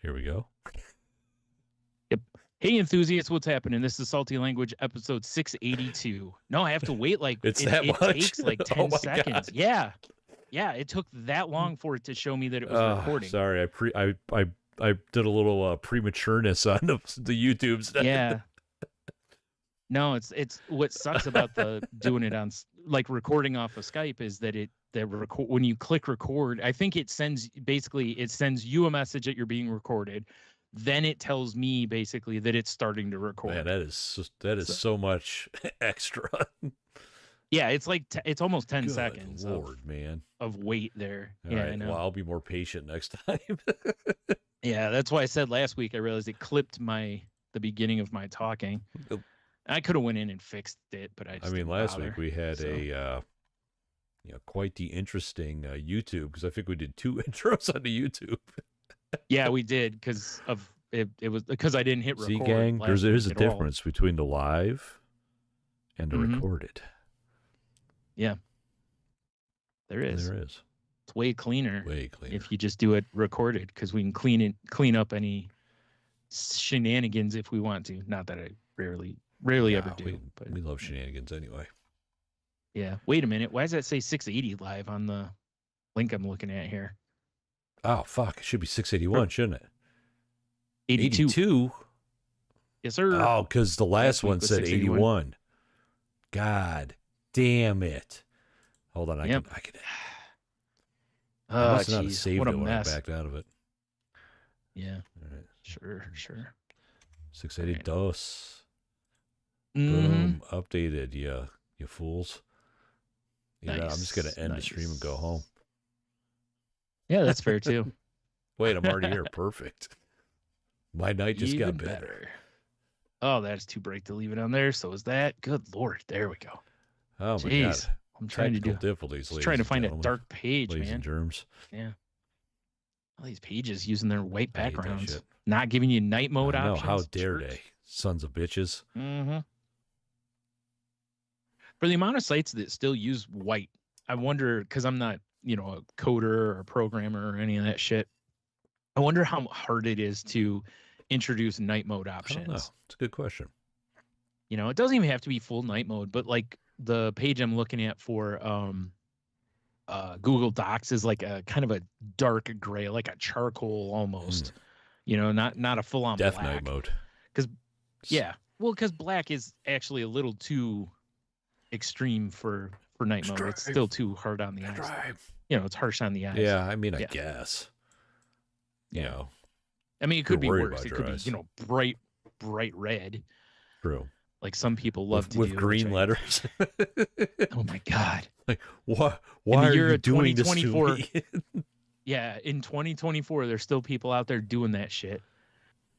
Here we go. Yep. Hey, enthusiasts, what's happening? This is Salty Language, episode 682. No, I have to wait like It's it much? takes like 10 seconds. God. Yeah. Yeah, it took that long for it to show me that it was recording. Sorry, I did a little prematureness on the YouTubes. Yeah. No, it's what sucks about the doing it on like recording off of Skype is that when you click record, I think it sends you a message that you're being recorded. Then it tells me basically that it's starting to record. Man, that is so much extra. Yeah, it's like it's almost 10 Good seconds. Lord, man, of wait there. All right, I know. Well, I'll be more patient next time. Yeah, that's why I said last week. I realized it clipped the beginning of my talking. I could have went in and fixed it, but I mean, last week we had quite the interesting YouTube, because I think we did 2 intros on the YouTube. Yeah, we did because of it. It was because I didn't hit record. See, gang, there's a difference between the live and the recorded. Yeah, there is. There is. It's way cleaner. Way cleaner if you just do it recorded, because we can clean up any shenanigans if we want to. Not that I rarely ever do. But we love shenanigans anyway. Yeah. Wait a minute. Why does that say 680 live on the link I'm looking at here? Oh, fuck. It should be 681, shouldn't it? 82. Yes, sir. Oh, because the last one said 81. God damn it. Hold on. I can. I must not have saved it when I backed out of it. Yeah. All right. Sure. 680 dos. Boom. Updated, you fools. Yeah, nice. I'm just going to end the stream and go home. Yeah, that's fair too. Wait, I'm already here. Perfect. My night just got better. Oh, that's too bright to leave it on there. So is that. Good Lord. There we go. Oh, my God. I'm trying to do difficulties. Just trying to find a dark page, ladies man. And germs. Yeah. All these pages using their white backgrounds, not giving you night mode options. How dare they, sons of bitches? Mm-hmm. For the amount of sites that still use white, I wonder, because I'm not, a coder or a programmer or any of that shit. I wonder how hard it is to introduce night mode options. I don't know. It's a good question. It doesn't even have to be full night mode, but like the page I'm looking at for Google Docs is like a kind of a dark gray, like a charcoal almost. Not a full on Death black. night mode. Because black is actually a little too extreme for night mode. It's still too hard on the eyes. It's harsh on the eyes. Yeah, I mean, I guess. I mean, it could be worse. It could be, bright red. True. Like some people love to do. With green letters. Oh my God. Like, why are you doing this to me? Yeah, in 2024, there's still people out there doing that shit.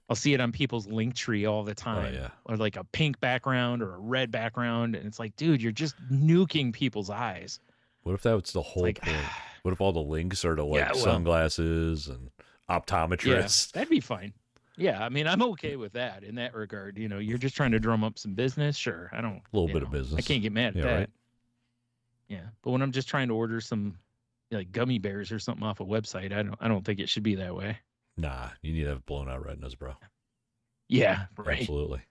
I'll see it on people's link tree all the time. Oh, yeah. Or like a pink background or a red background. And it's like, dude, you're just nuking people's eyes. What if that was the whole point? What if all the links are to sunglasses and optometrists? Yeah, that'd be fine. Yeah, I mean, I'm okay with that in that regard. You're just trying to drum up some business. Sure, I don't. A little bit of business. I can't get mad at that. Right? Yeah, but when I'm just trying to order some like gummy bears or something off a website, I don't think it should be that way. Nah, you need to have blown out retinas, bro. Yeah, right. Absolutely.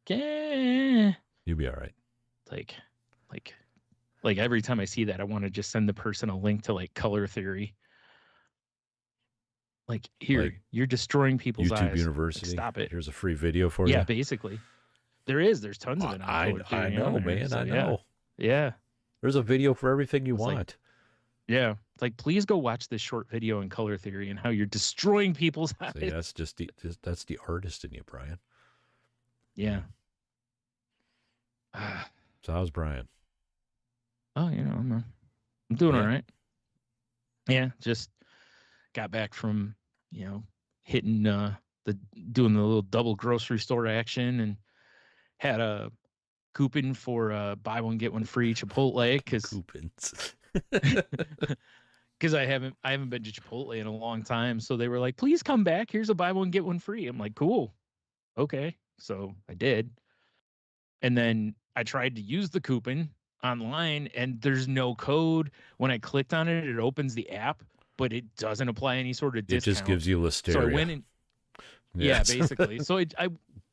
Yeah. You'll be all right. Like every time I see that, I want to just send the person a link to like Color Theory. Like, here, you're destroying people's eyes. YouTube University. Like, stop it. Here's a free video for you. Yeah, basically. There's tons of it. I know, man. I know. Yeah. There's a video for everything you want. Yeah. It's like, please go watch this short video in Color Theory and how you're destroying people's eyes. See, that's the artist in you, Brian. Yeah. So how's Brian? Oh, I'm doing all right. Yeah, just got back from, hitting doing the little double grocery store action, and had a coupon for buy one get one free Chipotle coupons. Because I haven't been to Chipotle in a long time, so they were like, please come back, here's a buy one get one free. I'm like, cool, okay. So I did, and then I tried to use the coupon online, and there's no code. When I clicked on it, it opens the app, but it doesn't apply any sort of discount. It just gives you listeria. So I went in. Yeah, Yes. basically. So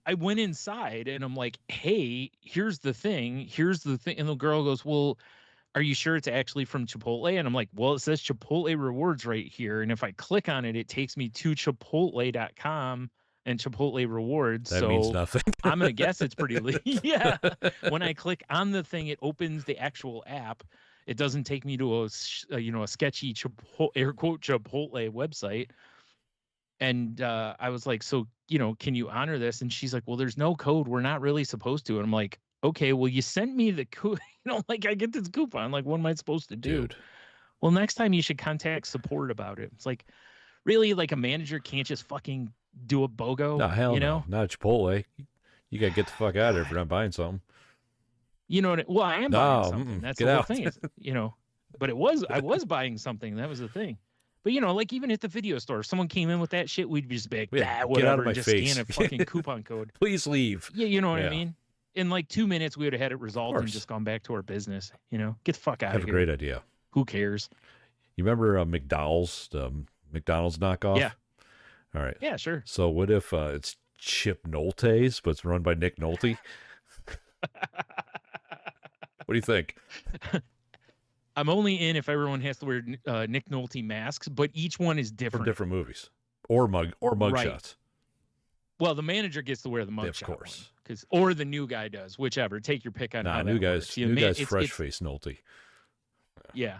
I went inside and I'm like, hey, here's the thing. And the girl goes, well, are you sure it's actually from Chipotle? And I'm like, well, it says Chipotle rewards right here. And if I click on it, it takes me to Chipotle.com and Chipotle rewards. That means nothing. I'm going to guess it's pretty yeah. When I click on the thing, it opens the actual app. It doesn't take me to a sketchy air quote Chipotle website. And I was like, so, can you honor this? And she's like, well, there's no code. We're not really supposed to. And I'm like, okay, well, you sent me the like I get this coupon. Like, what am I supposed to do? Dude. Well, next time you should contact support about it. It's like, really, like a manager can't just fucking do a BOGO? No, hell no. Not Chipotle. You got to get the fuck out of here if you're not buying something. You know what? Well, I am buying something. That's the whole thing. Is, but I was buying something. That was the thing. But, like even at the video store, if someone came in with that shit, we'd just be like, whatever, get out of my just face. scan a fucking coupon code. Please leave. Yeah, you know what I mean? In like 2 minutes, we would have had it resolved and just gone back to our business. Get the fuck out of here. Have a great idea. Who cares? You remember McDowell's, the McDonald's knockoff? Yeah. All right. Yeah, sure. So what if it's Chip Nolte's, but it's run by Nick Nolte? What do you think? I'm only in if everyone has to wear Nick Nolte masks, but each one is different. From different movies. Or mug Right. shots. Well, the manager gets to wear the mug shot. Of course. Or the new guy does, whichever. Take your pick on how new guy's it's fresh-faced Nolte. Yeah.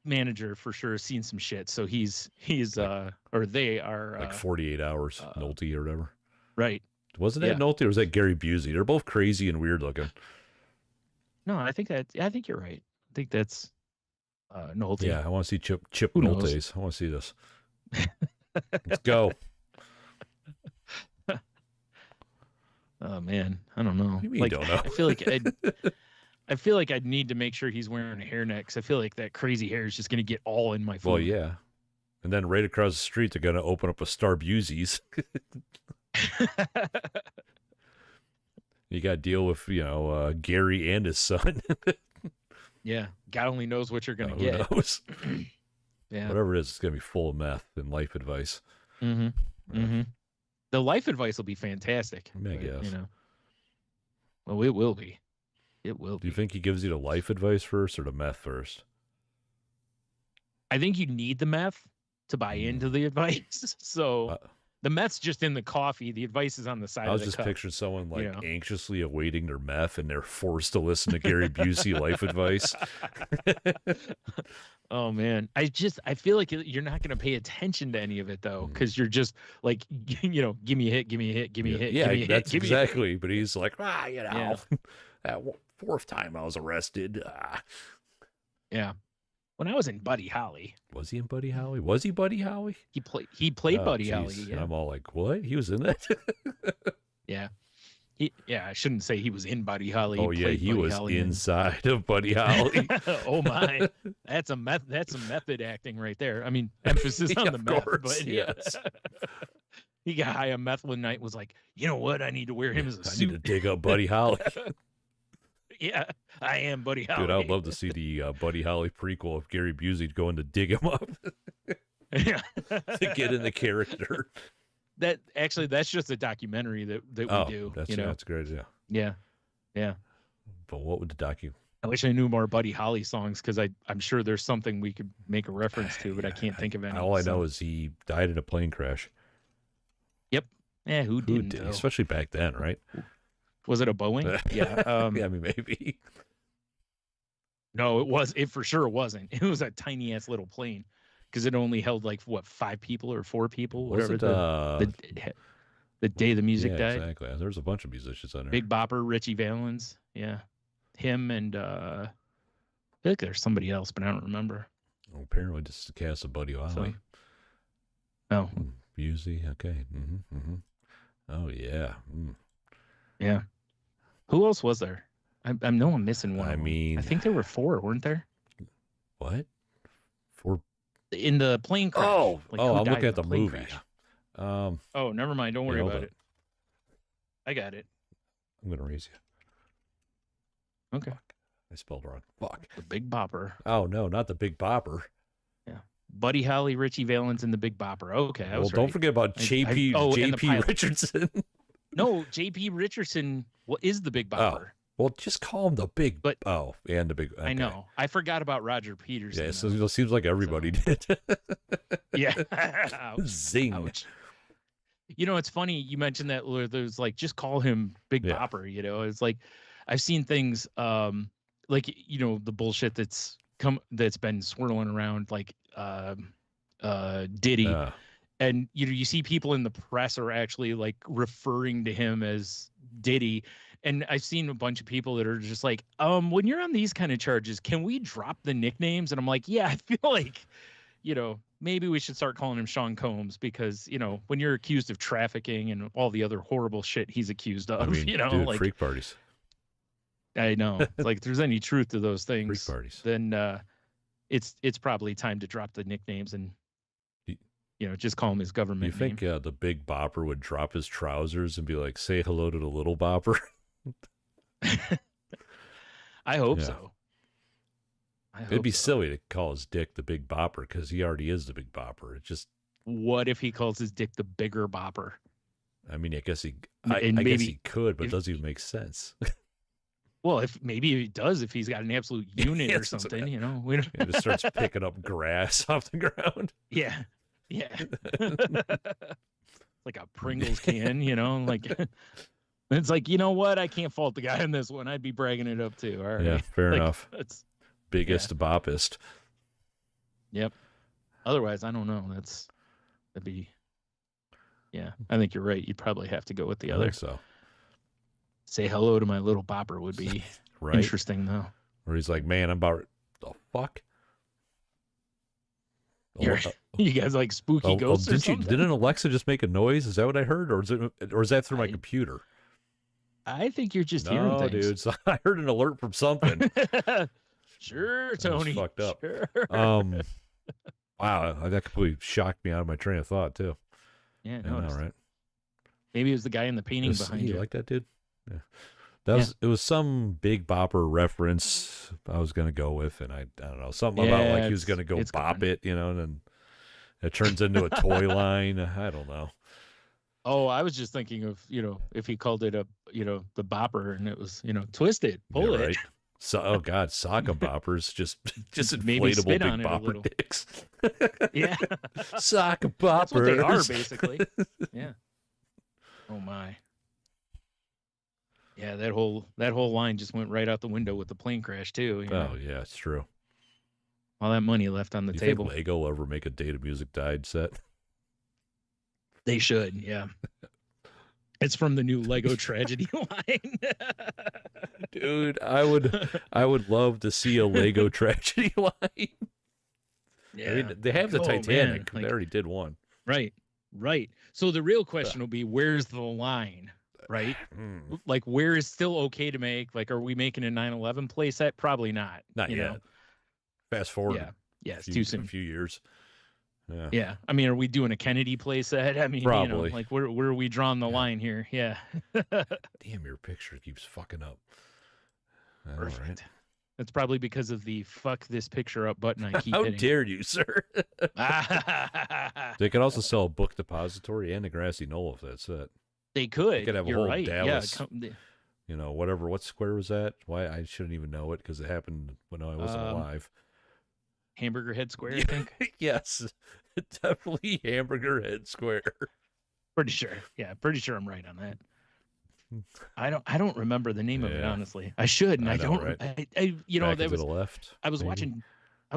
Manager for sure has seen some shit, so he's or they are like 48 hours Nolte or whatever. Right. Wasn't that Nolte or was that Gary Busey? They're both crazy and weird looking. No, I think you're right. I think that's Nolte. Yeah, I want to see Chip Nolte's. I want to see this. Let's go. Oh man, I don't know. What do you mean you don't know? I feel like I'd need to make sure he's wearing a hairnet because I feel like that crazy hair is just gonna get all in my food. Well, yeah. And then right across the street, they're gonna open up a Star Busey's. You got to deal with Gary and his son. Yeah, God only knows what you're gonna who get. Knows? Yeah, whatever it is, it's gonna be full of meth and life advice. Mm-hmm. Mm-hmm. The life advice will be fantastic. I guess. Well, it will be. It will. Do you think he gives you the life advice first or the meth first? I think you need the meth to buy into the advice. So the meth's just in the coffee. The advice is on the side of the cup. I was just picturing someone anxiously awaiting their meth and they're forced to listen to Gary Busey life advice. Oh man, I feel like you're not going to pay attention to any of it though, because you're just like, give me a hit, give me a hit, give me a hit. Yeah, that's exactly. But he's like, that fourth time I was arrested. Yeah. When I was in Buddy Holly. Was he in Buddy Holly? Was he Buddy Holly? He played Buddy Holly. Yeah. And I'm all like, what? He was in that? Yeah. I shouldn't say he was in Buddy Holly. Oh yeah, he was inside of Buddy Holly. Oh my, that's a method acting right there. I mean, emphasis on the meth, but yes. He got high on meth one night. Was like, you know what? I need to wear him as a suit. I need to dig up Buddy Holly. Yeah, I am Buddy Holly. Dude, I would love to see the Buddy Holly prequel of Gary Busey going to dig him up. Yeah, to get in the character. That's just a documentary that we do. That's a great idea. Yeah. But what would the I wish I knew more Buddy Holly songs because I'm sure there's something we could make a reference to, but I can't think of any. All I know is he died in a plane crash. Yep. Yeah, who didn't? Especially back then, right? Was it a Boeing? Yeah. Yeah, I mean, maybe. No, it for sure wasn't. It was a tiny ass little plane. Because it only held 5 people or 4 people, whatever. The day the music died. Exactly. There's a bunch of musicians on there. Big Bopper, Richie Valens, yeah, him and I feel like there's somebody else, but I don't remember. Well, apparently, just the cast of Buddy Holly. Oh, Busey. Okay. Oh yeah. Yeah. Who else was there? I know I'm missing one. I think there were 4, weren't there? What? 4. In the plane crash. I'm looking at the movie. Oh, never mind. Don't worry about it. I got it. I'm gonna raise you. Okay. Fuck. I spelled wrong. Fuck. The Big Bopper. Oh no, not the Big Bopper. Yeah. Buddy Holly, Richie Valens, and the Big Bopper. Okay, I was don't right. forget about JP Richardson. No, JP Richardson is the Big Bopper. Well, just call him the Big. And the Big. Okay. I know. I forgot about Roger Peterson. Yeah, so it seems like everybody did. Yeah. Zing. Ouch. You know, it's funny you mentioned that there's like just call him Big Bopper. You know, it's like I've seen things like the bullshit that's been swirling around like Diddy. And you see people in the press are actually like referring to him as Diddy. And I've seen a bunch of people that are just like, when you're on these kind of charges, can we drop the nicknames? And I'm like, yeah, I feel like, maybe we should start calling him Sean Combs because, when you're accused of trafficking and all the other horrible shit he's accused of, dude, like freak parties. I know. Like if there's any truth to those things, freak parties. Then it's probably time to drop the nicknames and just call him his government name. You think the Big Bopper would drop his trousers and be like, say hello to the Little Bopper? I hope so. It'd be silly to call his dick the Big Bopper because he already is the Big Bopper. It just. What if he calls his dick the Bigger Bopper? I mean, I guess guess he could, but it doesn't even make sense. Well, maybe he does if he's got an absolute unit or something, We don't... It just starts picking up grass off the ground. Yeah. Like a Pringles can, like it's like, you know what? I can't fault the guy in this one. I'd be bragging it up too. All right. Yeah, fair enough. It's biggest boppist. Yep. Otherwise, I don't know. That'd be. Yeah, I think you're right. You'd probably have to go with the other. I think so. Say hello to my Little Bopper would be interesting though. Where he's like, man, I'm about the fuck. You guys like spooky ghosts or something? Didn't Alexa just make a noise? Is that what I heard? Or is that through my computer? I think you're just hearing things. No, dude. So I heard an alert from something. Sure, Tony. Fucked up. Sure. Wow, that completely shocked me out of my train of thought, too. Yeah, no, right. Maybe it was the guy in the painting behind you. You like that, dude? Yeah. It was some Big Bopper reference I was gonna go with, and I don't know, something about like he was gonna go bop it, and then it turns into a toy line. I don't know. Oh, I was just thinking of if he called it the bopper and it was twist it, pull it. Right. So, oh God, sock of boppers, just inflatable Big Bopper dicks. Yeah, sock of boppers. That's what they are basically. Yeah. Oh my. Yeah, that whole line just went right out the window with the plane crash too. Oh yeah, it's true. All that money left on the table. Think Lego will ever make a Data Music Died set? They should, yeah. It's from the new Lego Tragedy line. Dude, I would love to see a Lego Tragedy line. Yeah, I mean, they have the Titanic. They already did one. Right. So the real question will be, where's the line? Right? Like, where is still okay to make? Like, are we making a 9/11 playset? Probably not. Not yet. Fast forward. Yeah, it's too soon. A few years. Yeah. I mean, are we doing a Kennedy playset? I mean, probably. Like, where are we drawing the line here? Yeah. Damn, your picture keeps fucking up. Perfect. Right. That's probably because of the "fuck this picture up" button I keep How hitting. dare you, sir? They could also sell a book depository and a grassy knoll if that's it. They could. They could have a whole Dallas. Yeah, whatever. What square was that? Why I shouldn't even know it because it happened when I wasn't alive. Hamburger Head Square, I think. Yes, definitely Hamburger Head Square. Pretty sure. Yeah, pretty sure I'm right on that. I don't remember the name of it honestly. I should, and I don't. Right? I that was left. I was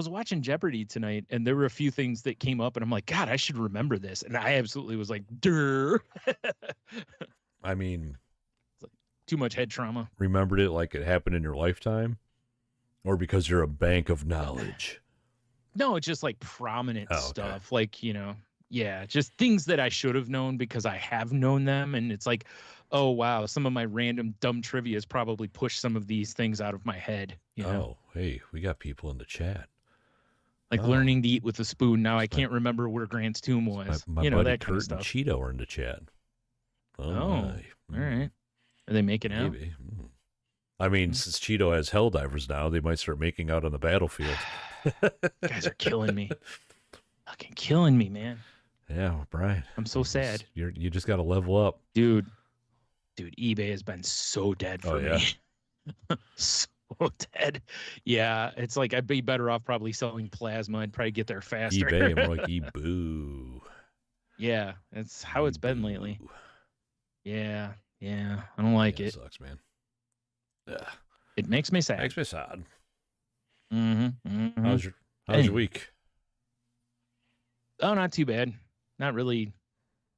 watching Jeopardy tonight, and there were a few things that came up, and I'm like, God, I should remember this, and I absolutely was like, "Durr." I mean, it's like too much head trauma. Remembered it like it happened in your lifetime, or because you're a bank of knowledge. No, it's just like prominent stuff, like just things that I should have known because I have known them, and it's like, oh wow, some of my random dumb trivia has probably pushed some of these things out of my head. Oh, hey, we got people in the chat. Like learning to eat with a spoon. Now I can't remember where Grant's tomb was. My buddy that kind of stuff. Cheeto are in the chat. All right. Are they making out? Maybe. I mean, since Cheeto has Helldivers now, they might start making out on the battlefield. Guys are killing me. Fucking killing me, man. Yeah, well, Brian. I'm so sad. You just got to level up. Dude, eBay has been so dead for me. So dead. Yeah, it's like I'd be better off probably selling plasma. I'd probably get there faster. eBay, more like eBoo. Yeah, that's how it's been lately. Yeah, I don't like it. It sucks, man. Yeah. It makes me sad. Makes me sad. Mm-hmm. How's your week? Oh, not too bad. Not really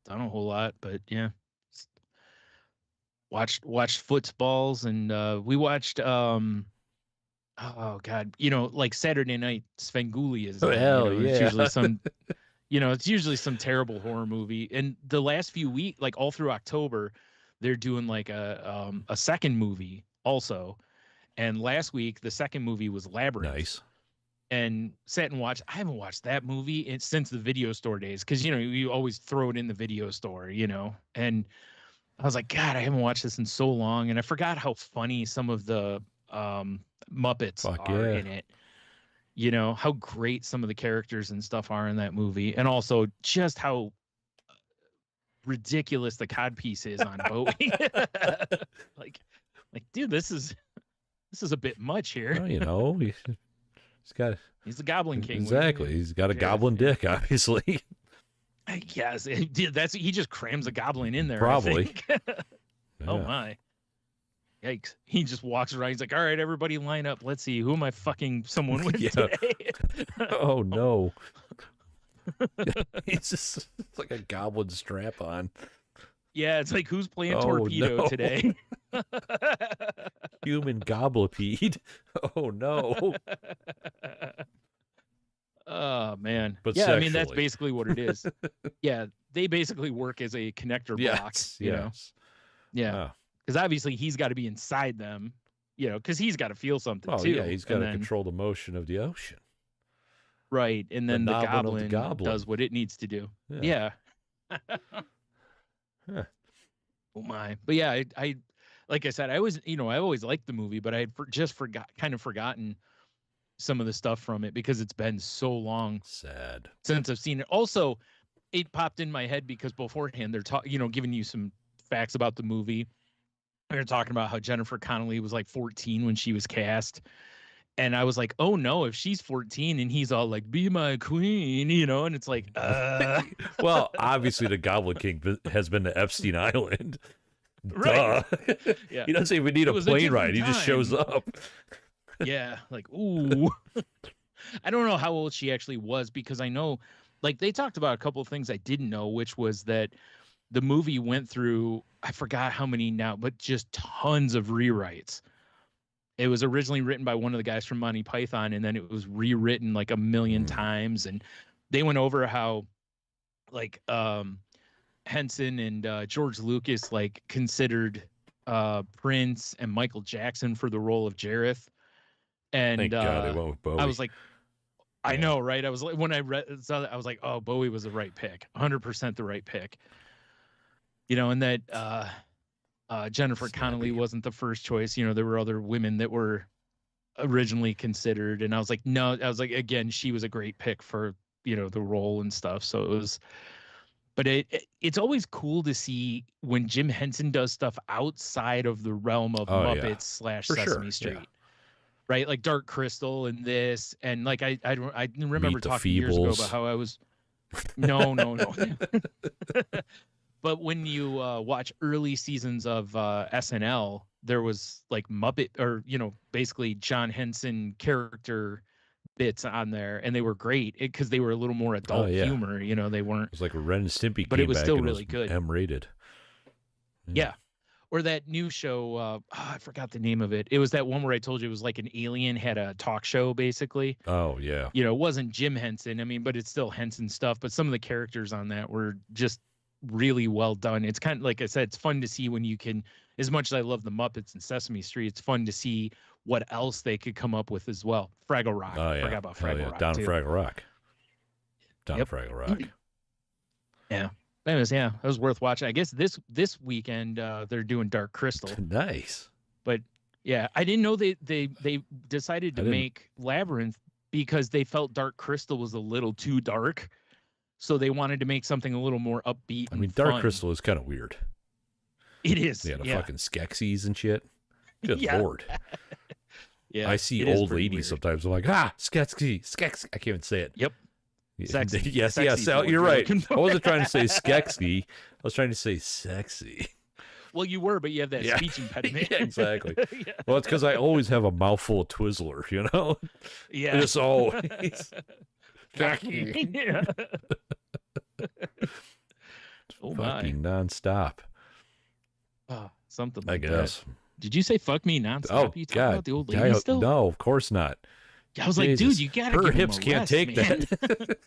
done a whole lot, but yeah. Watched footballs, and we watched oh god, like Saturday night Svengoolie is hell yeah. It's usually some it's usually some terrible horror movie. And the last few weeks, like all through October, they're doing like a second movie also. And last week the second movie was Labyrinth. Nice. And sat and watched. I haven't watched that movie since the video store days, because you always throw it in the video store, and I was like, God, I haven't watched this in so long, and I forgot how funny some of the Muppets are in it. How great some of the characters and stuff are in that movie, and also just how ridiculous the codpiece is on Bowie. like, dude, this is a bit much here. Well, he's the Goblin King. Exactly. He's got a goblin dick, obviously. I guess he just crams a goblin in there. Probably. Oh my. Yikes. He just walks around. He's like, all right, everybody line up. Let's see. Who am I fucking someone with today? Oh no. It's just like a goblin strap on. Yeah, it's like, who's playing Torpedo today? Human goblipede. Oh no. Oh man. But yeah, sexually. I mean, that's basically what it is. Yeah, they basically work as a connector block. Yes. Yeah. Because obviously he's got to be inside them, because he's got to feel something too. Yeah, he's got to control the motion of the ocean. Right, and then the goblin does what it needs to do. Yeah. Huh. Oh my. But yeah, I like I said, I always liked the movie, but I had just forgotten some of the stuff from it because it's been so long since I've seen it. Also, it popped in my head because beforehand they're giving you some facts about the movie. They're talking about how Jennifer Connelly was like 14 when she was cast. And I was like, oh no, if she's 14 and he's all like, be my queen, and it's like, Well, obviously the Goblin King has been to Epstein Island. Right. Duh. Yeah. He doesn't even need a plane ride. He just shows up. Yeah. Like, ooh. I don't know how old she actually was, because I know, like, they talked about a couple of things I didn't know, which was that the movie went through, I forgot how many now, but just tons of rewrites. It was originally written by one of the guys from Monty Python, and then it was rewritten like a million times. And they went over how, like, Henson and George Lucas like considered Prince and Michael Jackson for the role of Jareth. And thank God they went with Bowie. I was like, I know, right? I was like, when I read, I was like, oh, Bowie was the right pick, 100% the right pick. And that Jennifer Connelly wasn't the first choice. There were other women that were originally considered, and I was like, no, again, she was a great pick for the role and stuff. So it was, but it's always cool to see when Jim Henson does stuff outside of the realm of Muppets / Sesame Street. Yeah. Right, like Dark Crystal and this, and like I remember talking years ago about how I was, no. But when you watch early seasons of SNL, there was like Muppet or basically John Henson character bits on there, and they were great because they were a little more adult humor. They weren't. It was like a Ren and Stimpy, but it was still really good. M-rated. Yeah. Or that new show, I forgot the name of it. It was that one where I told you it was like an alien had a talk show, basically. Oh, yeah. It wasn't Jim Henson. I mean, but it's still Henson stuff. But some of the characters on that were just really well done. It's kind of, like I said, it's fun to see when you can, as much as I love the Muppets and Sesame Street, it's fun to see what else they could come up with as well. Fraggle Rock. Oh, yeah. Forgot about Fraggle Rock, Down too. Fraggle Rock. Down Fraggle Rock. Yeah. Anyways, yeah, it was worth watching. I guess this weekend they're doing Dark Crystal. Nice. But yeah, I didn't know they decided to make Labyrinth because they felt Dark Crystal was a little too dark. So they wanted to make something a little more upbeat. I mean, Dark Crystal is kind of weird. It is. Yeah, the fucking Skeksis and shit. Good Lord. Yeah. I see old ladies sometimes. I'm like, Skeksy. I can't even say it. Yep. Sexy. Yes, you're right. I wasn't trying to say Skeksy. I was trying to say sexy. Well, you were, but you have that speech impediment. Yeah, exactly. Well, it's because I always have a mouthful of Twizzler, you know? Yeah. Just always. Yeah. Fucking nonstop. Something I like guess. that. Did you say fuck me nonstop? Oh, you God. About the old lady still? No, of course not. I was like, dude, you gotta Her give hips him a can't rest, take man. that.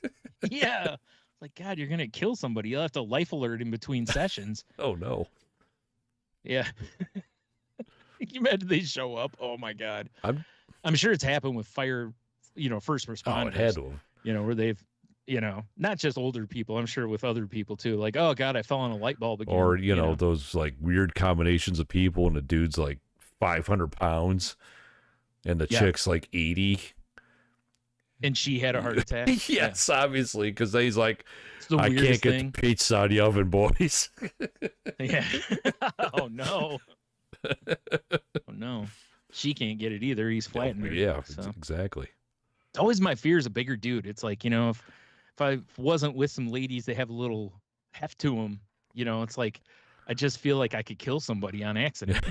Yeah. Like, God, you're gonna kill somebody. You'll have to life alert in between sessions. Oh no. Yeah. Can you imagine they show up? Oh my God. I'm sure it's happened with fire, first responders. Oh, it had to have. Where they've, not just older people, I'm sure with other people too. Like, oh God, I fell on a light bulb again. Or, you know, those like weird combinations of people and the dude's like 500 pounds and the chick's like 80. And she had a heart attack. Yes, obviously, because he's like, I can't get thing. the pizza out of the oven, boys. Yeah. Oh no. Oh no. She can't get it either. He's flattening her. Yeah, exactly. It's always my fear is a bigger dude. It's like, if I wasn't with some ladies that have a little heft to them, it's like I just feel like I could kill somebody on accident.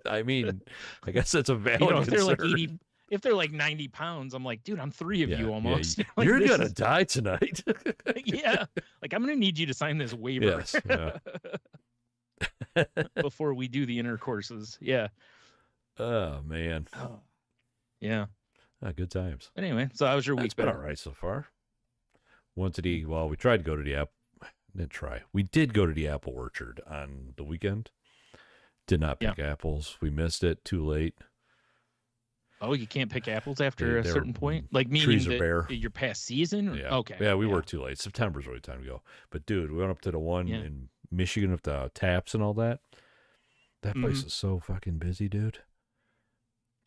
I mean, I guess that's a valid concern. If they're like 90 pounds, I'm like, dude, I'm 3 of you almost. Yeah. Like, you're going to die tonight. Yeah. Like, I'm going to need you to sign this waiver. Yes. Yeah. Before we do the intercourses. Yeah. Oh, man. Oh. Yeah. Good times. Anyway, so how was your week? It's been all right so far. We tried to go to the we did go to the apple orchard on the weekend. Did not pick apples. We missed it. Too late. Oh, you can't pick apples after a certain point? Like meaning trees are bare. You're past season? Yeah. Okay. Yeah, we were too late. September's really time to go. But dude, we went up to the one in Michigan with the taps and all that. That place is so fucking busy, dude.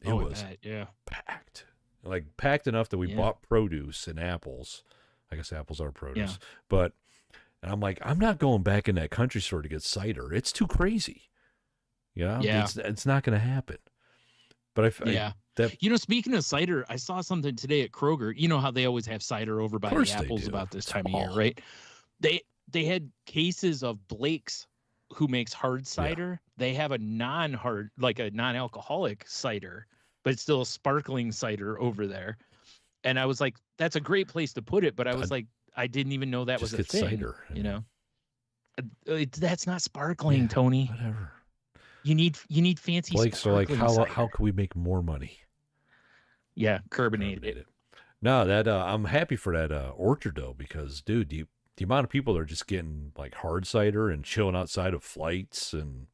It was packed. Like packed enough that we bought produce and apples. I guess apples are produce. Yeah. And I'm like, I'm not going back in that country store to get cider. It's too crazy. Yeah. It's not going to happen. But speaking of cider, I saw something today at Kroger. You know how they always have cider over by the apples about this time of year, right? They had cases of Blake's, who makes hard cider. Yeah. They have a non-hard, like a non-alcoholic cider, but it's still a sparkling cider over there. And I was like, that's a great place to put it. But I was like, I didn't even know that was a thing. Cider, that's not sparkling, Tony. Whatever. You need fancy. Blake's are like, how can we make more money? Yeah, carbonated. No, that I'm happy for that orchard though, because dude, the amount of people that are just getting like hard cider and chilling outside of flights, and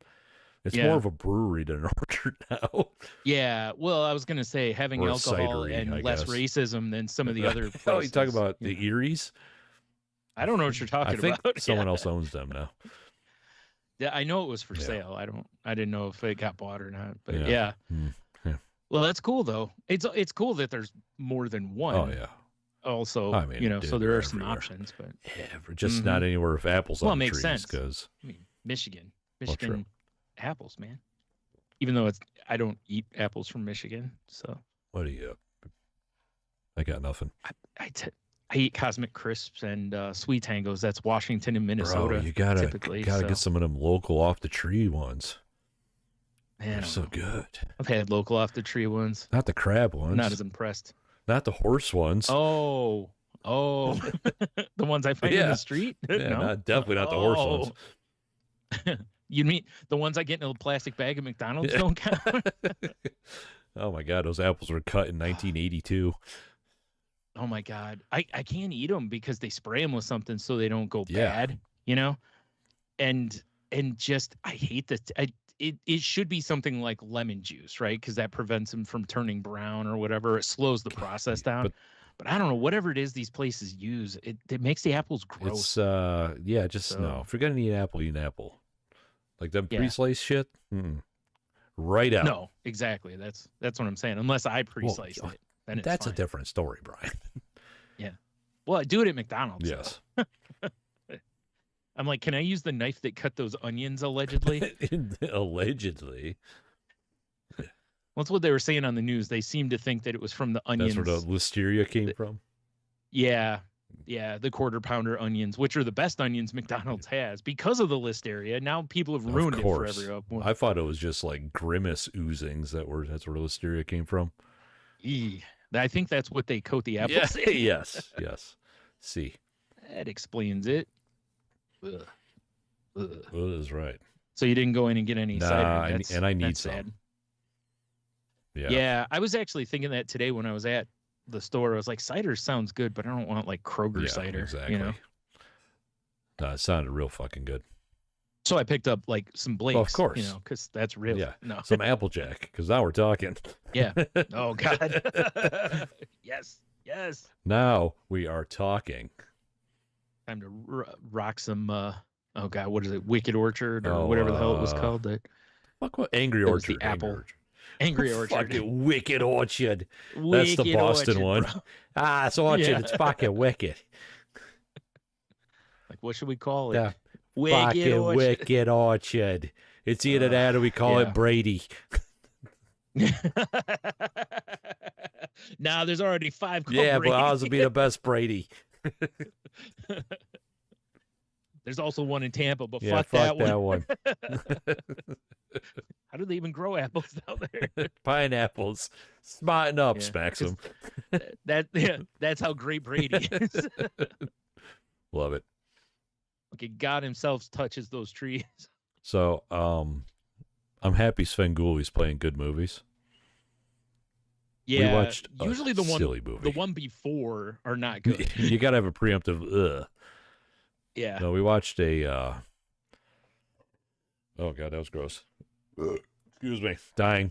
it's more of a brewery than an orchard now. Yeah, well, I was gonna say having alcohol and less racism than some of the other places. Oh, you talk about the Eries? I don't know what you're talking about. I think someone else owns them now. Yeah, I know it was for sale. I didn't know if it got bought or not. But yeah. Well, that's cool though. It's cool that there's more than one. Oh yeah. Also, I mean, so there are some options, but just not anywhere with apples on the trees. Well, it makes sense because Michigan apples, man. Even though I don't eat apples from Michigan, so. What do you? I got nothing. I eat Cosmic Crisps and Sweet Tangos. That's Washington and Minnesota. Bro, you gotta get some of them local off the tree ones. Man, they're so good. I've had local off the tree ones. Not the crab ones. Not as impressed. Not the horse ones. Oh, the ones I find in the street. Yeah, definitely not the horse ones. You mean the ones I get in a plastic bag at McDonald's don't count? Oh my God, those apples were cut in 1982. Oh my God, I can't eat them because they spray them with something so they don't go bad, and just I hate this. It should be something like lemon juice, right? Because that prevents them from turning brown or whatever. It slows the process down. But I don't know, whatever it is these places use, it makes the apples gross. No. If you're gonna eat an apple. Like them pre-sliced shit, right out. No, exactly. That's what I'm saying. Unless I pre-sliced it. then it's That's fine. a different story, Brian. Yeah. Well, I do it at McDonald's. Yes. I'm like, can I use the knife that cut those onions allegedly? Allegedly. Well, that's what they were saying on the news. They seem to think that it was from the onions. That's where the listeria came from? Yeah. Yeah, the quarter pounder onions, which are the best onions McDonald's has because of the listeria. Now people have ruined it for everyone. I thought it was just like grimace oozings that's where listeria came from. I think that's what they coat the apples in. Yes. See. That explains it. Ugh. Well, that is right. So you didn't go in and get any cider. And I need some. Sad. Yeah. I was actually thinking that today when I was at the store. I was like, cider sounds good, but I don't want like Kroger cider. Exactly. You know? No, it sounded real fucking good. So I picked up like some Blake's. Oh, of course. You know, because that's real. Yeah. No. Some Applejack, because now we're talking. Yeah. Oh, God. Yes. Now we are talking. Time to rock some, oh, God, what is it? Wicked Orchard or whatever the hell it was called. Fuck what? Angry Orchard. The apple. Angry Orchard. Fucking Wicked Orchard. That's the Boston one. Bro. It's Orchard. Yeah. It's fucking wicked. Like, what should we call it? The Wicked Orchard. It's either that or we call it Brady. Now there's already 5 called Yeah, Brady. but ours will be the best Brady. There's also one in Tampa, but fuck that one. How do they even grow apples down there? Pineapples. Smarten up, smacks them. That's how great Brady is. Love it. Okay, God himself touches those trees. So, I'm happy Sven Gulli's playing good movies. Yeah, we watched usually the one before are not good. You gotta have a preemptive. Yeah. No, we watched a. Oh God, that was gross. Excuse me, dying.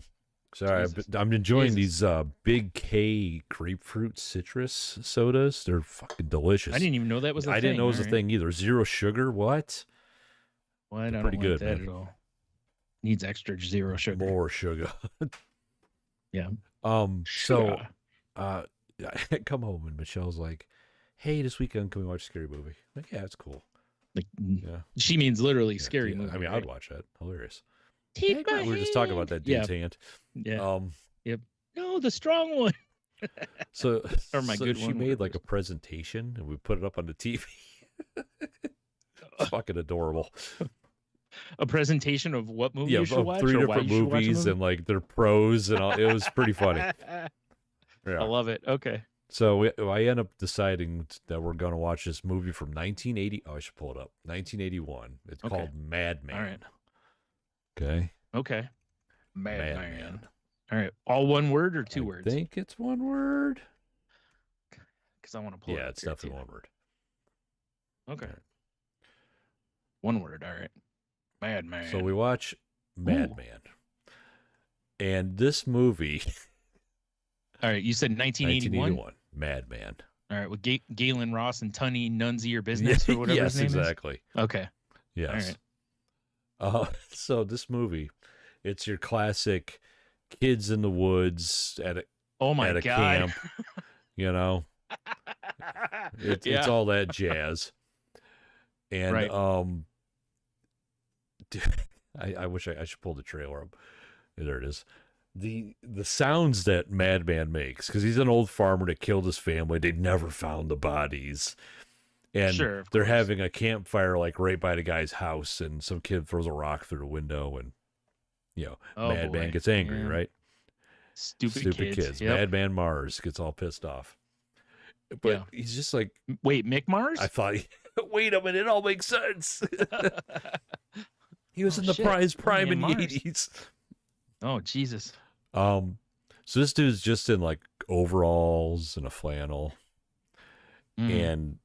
Sorry, I'm enjoying these Big K grapefruit citrus sodas. They're fucking delicious. I didn't even know that was a thing. I didn't know it was a thing either. Zero sugar. What? Well, I don't like that at all. Needs extra zero sugar. More sugar. Yeah. So, I come home and Michelle's like, "Hey, this weekend can we watch a scary movie?" I'm like, yeah, it's cool. Like, she means literally scary movie. I mean, I'd watch that. Hilarious. We were just talking about that dude's hand. Yeah. Yep. No, the strong one. So, or my good she one. made like a presentation and we put it up on the TV. It's fucking adorable. A presentation of what movie you should watch? 3 different movies and like their pros and all. It was pretty funny. Yeah. I love it. Okay. So I end up deciding that we're going to watch this movie from 1980. Oh, I should pull it up. 1981. It's called Madman. All right. Okay. Madman. All right. All one word or 2 words? I think it's one word. Because I want to pull it up. Yeah, it's definitely one word. Okay. One word. All right. Madman. So we watch Madman. And this movie. All right. You said 1981? 1981. Madman. All right. With Galen Ross and Tunney, Nuns of Your Business or whatever his name exactly. is? Okay. Yes. All right. So this movie, it's your classic kids in the woods at a camp, you know. It's all that jazz. And dude, I wish I should pull the trailer up. There it is. The sounds that Madman makes, because he's an old farmer that killed his family. They never found the bodies. And they're having a campfire like right by the guy's house, and some kid throws a rock through the window, and Madman gets angry, right? Stupid kids. Yep. Madman Mars gets all pissed off. But he's just like, wait, Mick Mars? I thought, wait a minute, it all makes sense. He was in the prime in the 80s. Oh, Jesus. So this dude's just in like overalls and a flannel. And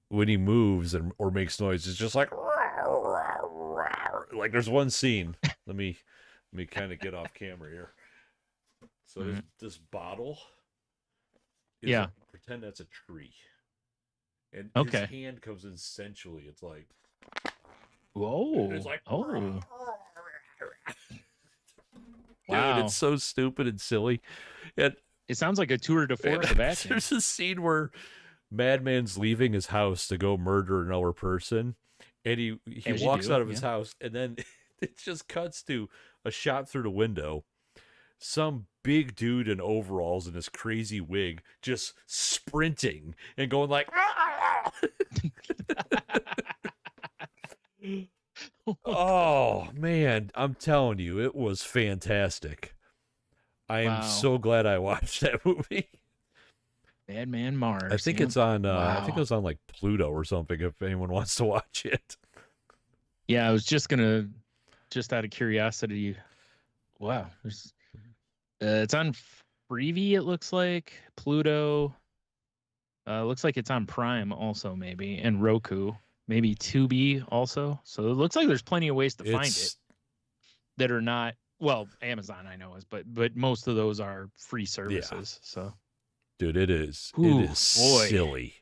when he moves or makes noise, it's just like there's one scene. Let me kind of get off camera here. So there's this bottle. Pretend that's a tree. And his hand comes in sensually. It's like, whoa. It's like, wow. Dude, it's so stupid and silly. And It sounds like a tour de force of action. There's a scene where Madman's leaving his house to go murder another person, and he walks out of his house, and then it just cuts to a shot through the window. Some big dude in overalls and his crazy wig just sprinting and going like, oh man, I'm telling you, it was fantastic. I am so glad I watched that movie. Madman Mars. I think it's on. I think it was on like Pluto or something. If anyone wants to watch it. Yeah, I was just out of curiosity. Wow, it's on Freevee. It looks like Pluto. Looks like it's on Prime also, maybe, and Roku, maybe Tubi also. So it looks like there's plenty of ways to find it that are not. Well, Amazon I know is, but most of those are free services. Yeah. So, dude, it is silly.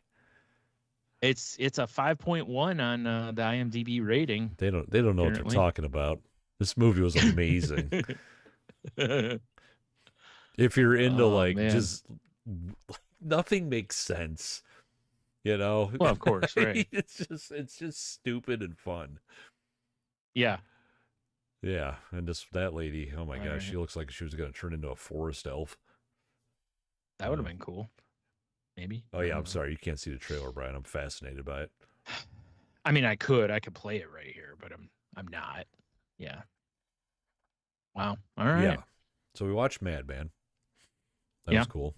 It's a 5.1 on the IMDb rating. They don't know what they're talking about. This movie was amazing. If you're into just nothing makes sense, Well, of course, right? it's just stupid and fun. Yeah. Yeah, and that lady, oh my gosh, she looks like she was going to turn into a forest elf. That would have been cool. Maybe. Oh yeah, I'm sorry, you can't see the trailer, Brian. I'm fascinated by it. I mean, I could play it right here, but I'm not. Yeah. Wow. All right. Yeah. So we watched Madman. That was cool.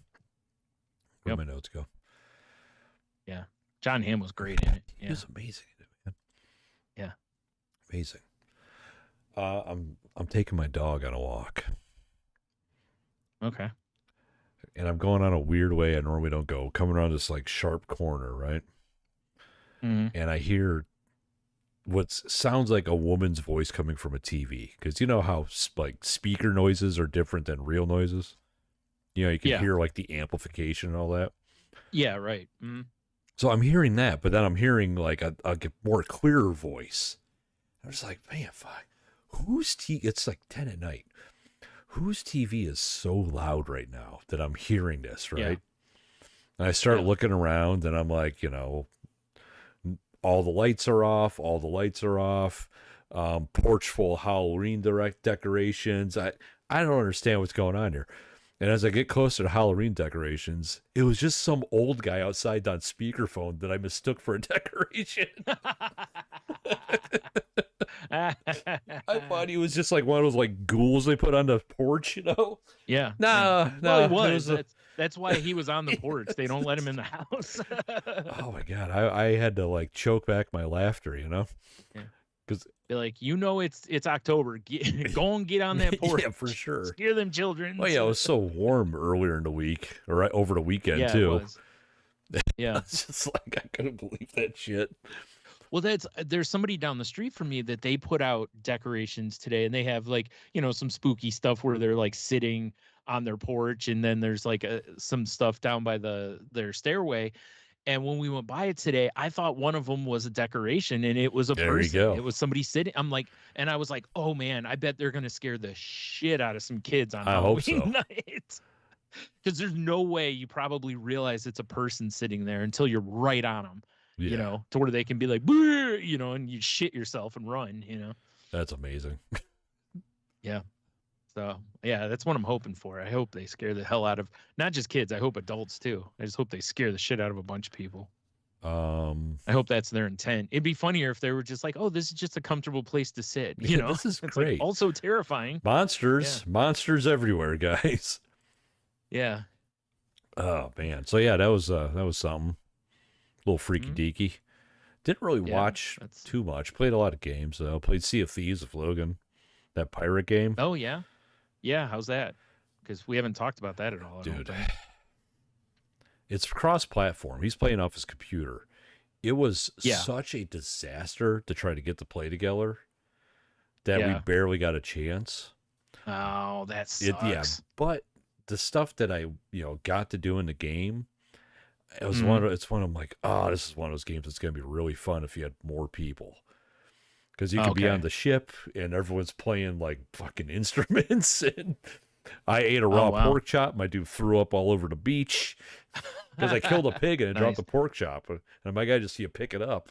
Where'd my notes go? Yeah. John Hamm was great in it. Yeah. He was amazing in it, man. Yeah. Amazing. I'm taking my dog on a walk. Okay. And I'm going on a weird way I normally don't go, coming around this like sharp corner, right? Mm-hmm. And I hear what sounds like a woman's voice coming from a TV, because you know how like speaker noises are different than real noises. You can hear like the amplification and all that. Yeah, right. Mm-hmm. So I'm hearing that, but then I'm hearing like a more clearer voice. I'm just like, man, fuck. Whose TV? It's like 10 at night. Whose TV is so loud right now that I'm hearing this, right? Yeah. And I start looking around, and I'm like, all the lights are off. All the lights are off. Porch full of Halloween decorations. I don't understand what's going on here. And as I get closer to Halloween decorations, it was just some old guy outside on speakerphone that I mistook for a decoration. I thought he was just like one of those like ghouls they put on the porch, Yeah. No. Well, he was. That's why he was on the porch. They don't let him in the house. Oh my God. I had to like choke back my laughter, Yeah. Because they're like, it's October. Go and get on that porch. Yeah, for sure. Scare them children. Oh yeah, it was so warm earlier in the week, or over the weekend too. It was. Yeah. It's just like I couldn't believe that shit. Well, there's somebody down the street from me that they put out decorations today, and they have like, some spooky stuff where they're like sitting on their porch, and then there's like some stuff down by their stairway. And when we went by it today, I thought one of them was a decoration, and it was a person. You go. It was somebody sitting. And I was like, oh man, I bet they're gonna scare the shit out of some kids on Halloween night. Because there's no way you probably realize it's a person sitting there until you're right on them. Yeah. To where they can be like, and you shit yourself and run. That's amazing. Yeah. So, yeah, that's what I'm hoping for. I hope they scare the hell out of not just kids. I hope adults, too. I just hope they scare the shit out of a bunch of people. I hope that's their intent. It'd be funnier if they were just like, oh, this is just a comfortable place to sit. This is great. Like also terrifying. Monsters everywhere, guys. Yeah. Oh, man. So, yeah, that was something. A little freaky deaky. Didn't really watch too much. Played a lot of games, though. Played Sea of Thieves with Logan. That pirate game. Oh, yeah. Yeah, how's that? Because we haven't talked about that at all. Dude, it's cross-platform. He's playing off his computer. It was such a disaster to try to get the play together that we barely got a chance. Oh, that sucks. But the stuff that I got to do in the game, it was it's one of them like, this is one of those games that's going to be really fun if you had more people. Because you can be on the ship and everyone's playing like fucking instruments and I ate a raw wow. pork chop. My dude threw up all over the beach because I killed a pig and it dropped the pork chop. And my guy just, you pick it up,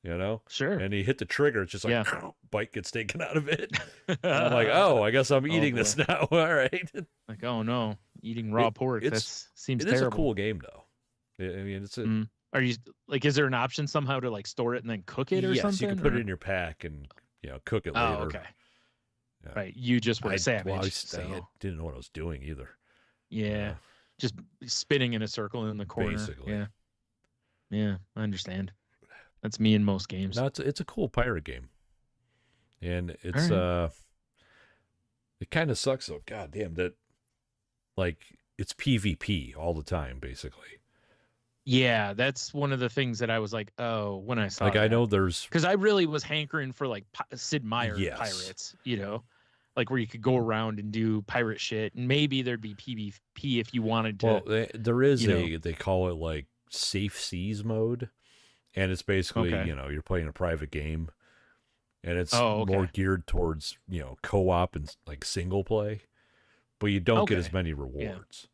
you know? Sure. And he hit the trigger. It's just like, bite gets taken out of it. And I'm like, oh, I guess I'm eating this now. All right. Like, oh no, eating raw pork. That seems terrible. It is a cool game, though. I mean, it's a... Are you like? Is there an option somehow to like store it and then cook it or something? Yes, you can put it in your pack and cook it later. Oh, okay. Yeah. Right, you just were a savage. Well, I didn't know what I was doing either. Yeah, just spinning in a circle in the corner. Basically. Yeah, I understand. That's me in most games. No, it's a cool pirate game, and it's it kind of sucks though. God damn that, like it's PvP all the time, basically. Yeah, that's one of the things that I was like, oh, when I saw like that. I know there's because I really was hankering for like Sid Meier pirates, like where you could go around and do pirate shit, and maybe there'd be PvP if you wanted to. Well, there is they call it like safe seas mode, and it's basically you're playing a private game, and it's more geared towards co-op and like single play, but you don't get as many rewards.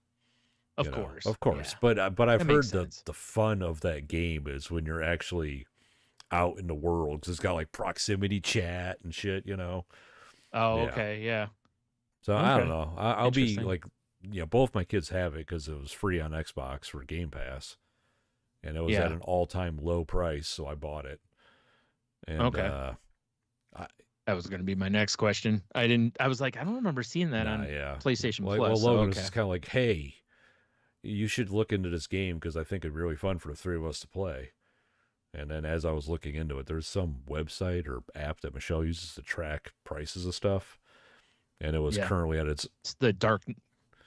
Of course. Yeah. But I've heard the fun of that game is when you're actually out in the world, because it's got like proximity chat and shit, Oh, okay, yeah. So I don't know. I'll be like, both my kids have it because it was free on Xbox for Game Pass, and it was at an all-time low price, so I bought it. And, that was going to be my next question. I was like, I don't remember seeing that on PlayStation Plus. Well, Logan was just kind of like, hey, you should look into this game because I think it'd be really fun for the three of us to play. And then as I was looking into it, there's some website or app that Michelle uses to track prices of stuff. And it was currently at it's the dark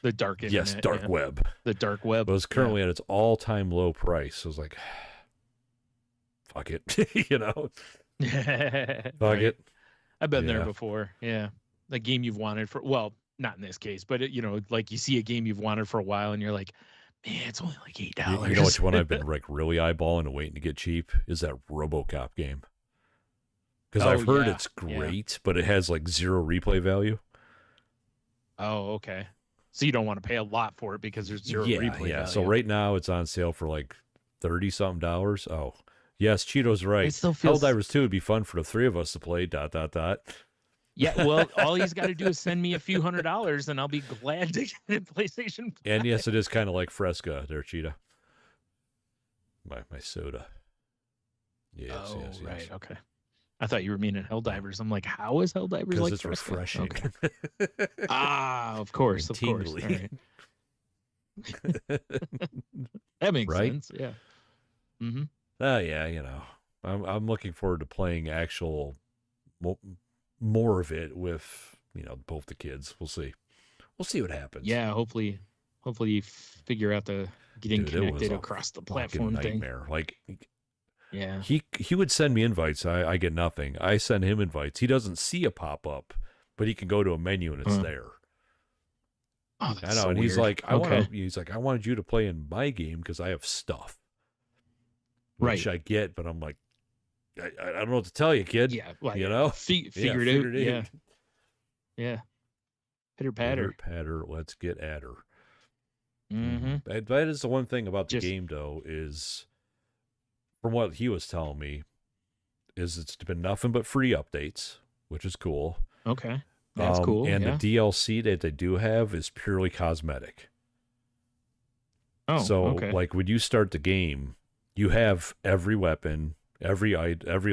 internet. Yes, dark web. The dark web. It was currently at its all-time low price. So I was like, fuck it, fuck it. I've been there before. Yeah. The game you've wanted for, well, not in this case, but like you see a game you've wanted for a while and you're like, man, it's only like $8. You know which one I've been like really eyeballing and waiting to get cheap is that RoboCop game. Because I've heard it's great, but it has like zero replay value. Oh, okay. So you don't want to pay a lot for it because there's zero replay value. So right now it's on sale for like $30-something. Oh, yes, Cheeto's right. It still feels... Helldivers 2 would be fun for the three of us to play, ... Yeah, well, all he's got to do is send me a few $100s, and I'll be glad to get a PlayStation. And yes, it is kind of like Fresca there, Cheetah. My soda. Yes, yes. Right, okay. I thought you were meaning Helldivers. I'm like, how is Helldivers like it's Fresca? Refreshing. Okay. Of course, of course. All right. That makes sense. Yeah. Mm-hmm. Yeah, I'm looking forward to playing actual more of it with both the kids. We'll see what happens. Yeah, hopefully you figure out the getting connected across the platform thing. Like, yeah, he would send me invites. I get nothing. I send him invites. He doesn't see a pop-up, but he can go to a menu and it's there. Oh, that's I know. So and weird. he's like, I wanted you to play in my game because I have stuff, which I get, but I'm like, I don't know what to tell you, kid. Yeah, like, figure it out. Yeah. Pitter patter. Let's get at her. Mm-hmm. That is the one thing about the game, though, is from what he was telling me, is it's been nothing but free updates, which is cool. Okay, that's cool. And the DLC that they do have is purely cosmetic. Oh, so okay. Like when you start the game, you have every weapon. Every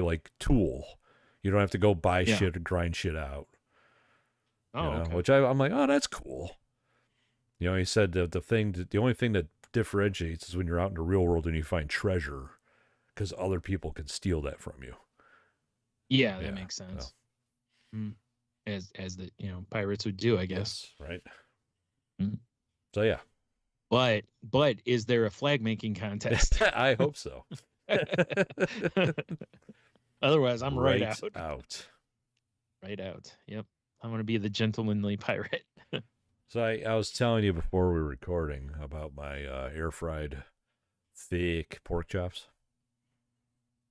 like tool, you don't have to go buy shit or grind shit out. Okay. Which I'm like, oh, that's cool. He said that the only thing that differentiates is when you're out in the real world and you find treasure, because other people can steal that from you. Yeah, that makes sense. So. As the pirates would do, I guess. Yes, right. Mm. So yeah. But is there a flag making contest? I hope so. Otherwise, I'm right out. Right out. Yep. I'm going to be the gentlemanly pirate. So I was telling you before we were recording about my air fried thick pork chops.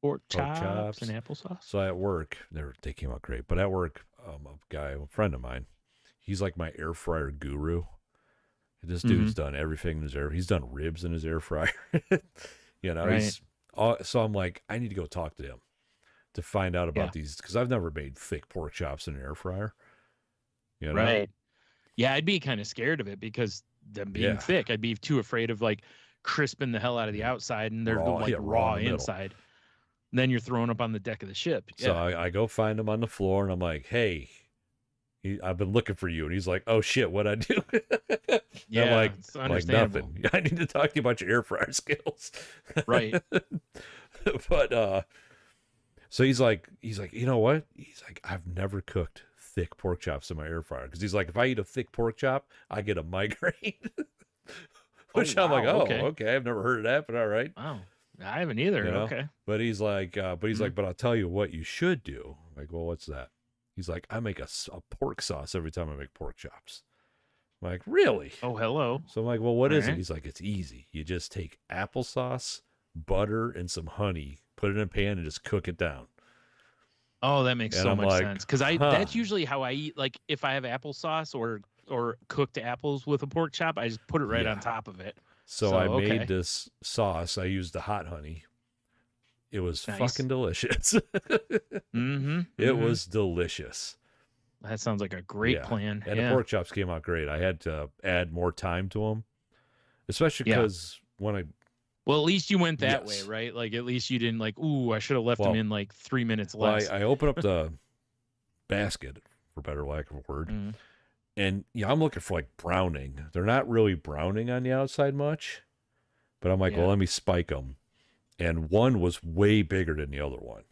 Pork chops and applesauce. So at work, they came out great. But at work, a friend of mine, he's like my air fryer guru. This dude's done everything in his air. He's done ribs in his air fryer. Right. So I'm like, I need to go talk to him to find out about these, because I've never made thick pork chops in an air fryer. Right. Yeah, I'd be kind of scared of it because them being thick, I'd be too afraid of like crisping the hell out of the outside and they're raw inside. Then you're thrown up on the deck of the ship. Yeah. So I go find him on the floor and I'm like, hey, I've been looking for you. And he's like, oh shit, what'd I do? Yeah, I'm like nothing. I need to talk to you about your air fryer skills. Right. But so he's like, you know what? He's like, I've never cooked thick pork chops in my air fryer, because he's like, if I eat a thick pork chop, I get a migraine. Which I'm like, okay, I've never heard of that, but all right. Wow, I haven't either. Okay. But he's like, but I'll tell you what you should do. I'm like, well, what's that? He's like, I make a pork sauce every time I make pork chops. I'm like, really? Oh, hello. So I'm like, well, what is it? He's like, it's easy. You just take applesauce, butter, and some honey, put it in a pan, and just cook it down. Oh, that makes so much sense. Because that's usually how I eat. Like if I have applesauce or cooked apples with a pork chop, I just put it right on top of it. So I made this sauce. I used the hot honey. It was fucking delicious. It was delicious. That sounds like a great plan. And the pork chops came out great. I had to add more time to them, especially because when I... Well, at least you went that way, right? Like, at least you didn't like, ooh, I should have left them in like 3 minutes less. I opened up the basket, for better lack of a word, and I'm looking for like browning. They're not really browning on the outside much, but I'm like, well, let me spike them. And one was way bigger than the other one.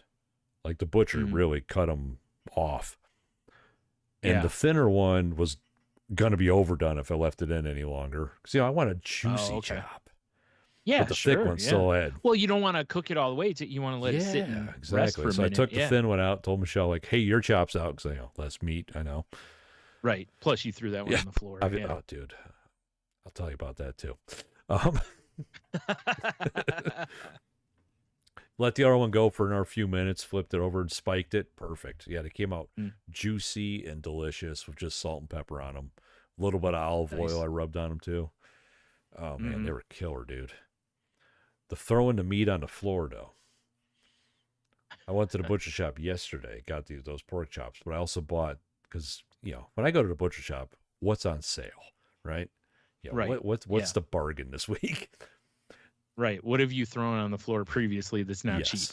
Like the butcher really cut them off. And the thinner one was going to be overdone if I left it in any longer. Because, I want a juicy chop. Yeah, but the thick one still had. Well, you don't want to cook it all the way. You want to let it sit and rest for a minute. So I took the thin one out, told Michelle, like, hey, your chop's out. Because, less meat, I know. Right. Plus, you threw that one on the floor. Oh, dude. I'll tell you about that, too. Let the other one go for another few minutes, flipped it over and spiked it. Perfect. Yeah, they came out juicy and delicious with just salt and pepper on them. A little bit of olive oil I rubbed on them, too. Oh, man, they were killer, dude. The throwing the meat on the floor, though. I went to the butcher shop yesterday, got those pork chops, but I also bought, because, when I go to the butcher shop, what's on sale, right? Right. What's the bargain this week? Right. What have you thrown on the floor previously that's now cheap?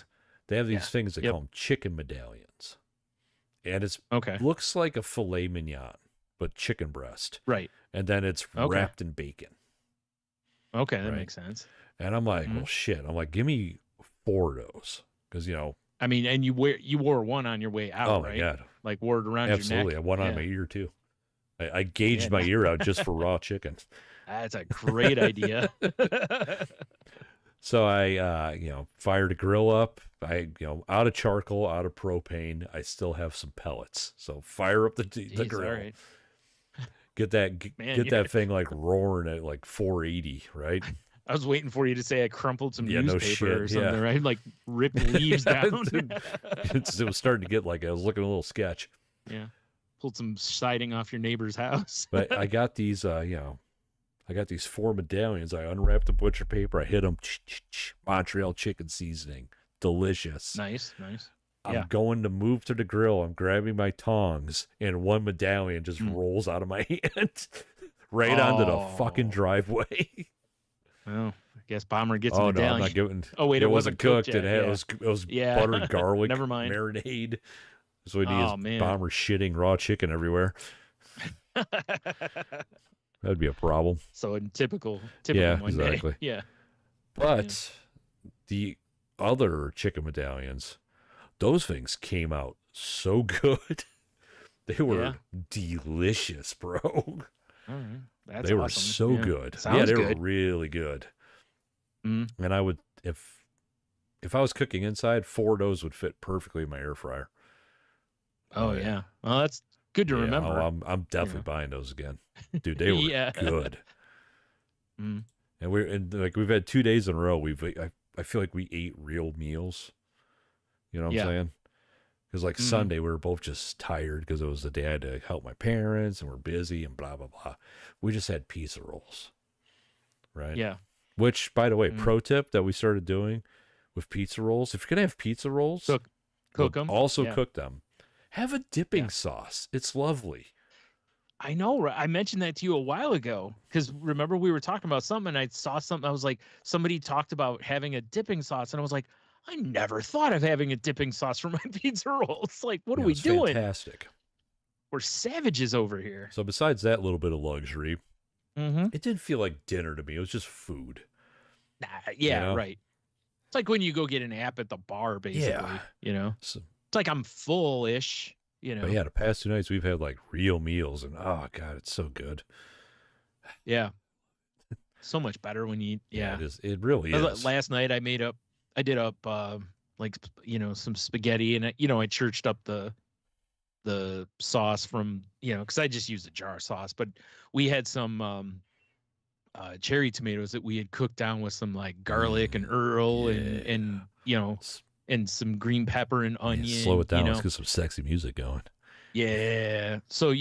They have these things they call them chicken medallions. And it's looks like a filet mignon, but chicken breast. Right. And then it's wrapped in bacon. Okay, that makes sense. And I'm like, well, shit. I'm like, give me 4 of those. Because, I mean, and you wore one on your way out, right? Oh, my God. Like, wore it around your neck. Absolutely. I won on my ear, too. I gauged my ear out just for raw chicken. That's a great idea. So I, fired a grill up. Out of charcoal, out of propane. I still have some pellets. So fire up the grill. Right. Get that thing like roaring at like 480, right? I was waiting for you to say I crumpled some newspaper or something, right? Like ripped leaves down. It was starting to get like I was looking a little sketch. Yeah. Pulled some siding off your neighbor's house. But I got these, I got these 4 medallions. I unwrapped the butcher paper. I hit them. Montreal chicken seasoning. Delicious. Nice. I'm going to move to the grill. I'm grabbing my tongs, and one medallion just rolls out of my hand right onto the fucking driveway. Well, I guess Bomber gets a medallion. No, I'm not giving. Oh, wait, it wasn't cooked yet. It was buttered garlic. Never mind. Marinade. So it is Bomber shitting raw chicken everywhere. That'd be a problem. So in typical yeah, Monday. Exactly. Yeah. But the other chicken medallions, those things came out so good. They were delicious, bro. All right. They were so good. They were really good. And I would, if I was cooking inside, 4 of those would fit perfectly in my air fryer. Oh yeah. Well, that's good to remember. Oh, I'm definitely buying those again, dude. They were good. And we've had 2 days in a row. I feel like we ate real meals. You know what I'm saying? Because like Sunday, we were both just tired because it was the day I had to help my parents and we're busy and blah, blah, blah. We just had pizza rolls. Right? Yeah. Which, by the way, pro tip that we started doing with pizza rolls, if you're going to have pizza rolls, cook them. Also cook them. Have a dipping sauce. It's lovely. I know. I mentioned that to you a while ago because remember we were talking about something and I saw something. I was like, somebody talked about having a dipping sauce. And I was like, I never thought of having a dipping sauce for my pizza rolls. Like, what are we doing? Fantastic. We're savages over here. So besides that little bit of luxury, it didn't feel like dinner to me. It was just food. Right. It's like when you go get an app at the bar, basically. So, it's like I'm full-ish. But yeah, the past 2 nights we've had like real meals, and oh god, it's so good. Yeah, so much better when you. Yeah, it is. It really is. Last night I did up some spaghetti, and I churched up the sauce from because I just used a jar sauce, but we had some cherry tomatoes that we had cooked down with some like garlic and Earl and some green pepper and onion. Slow it down. Let's get some sexy music going. Yeah. So,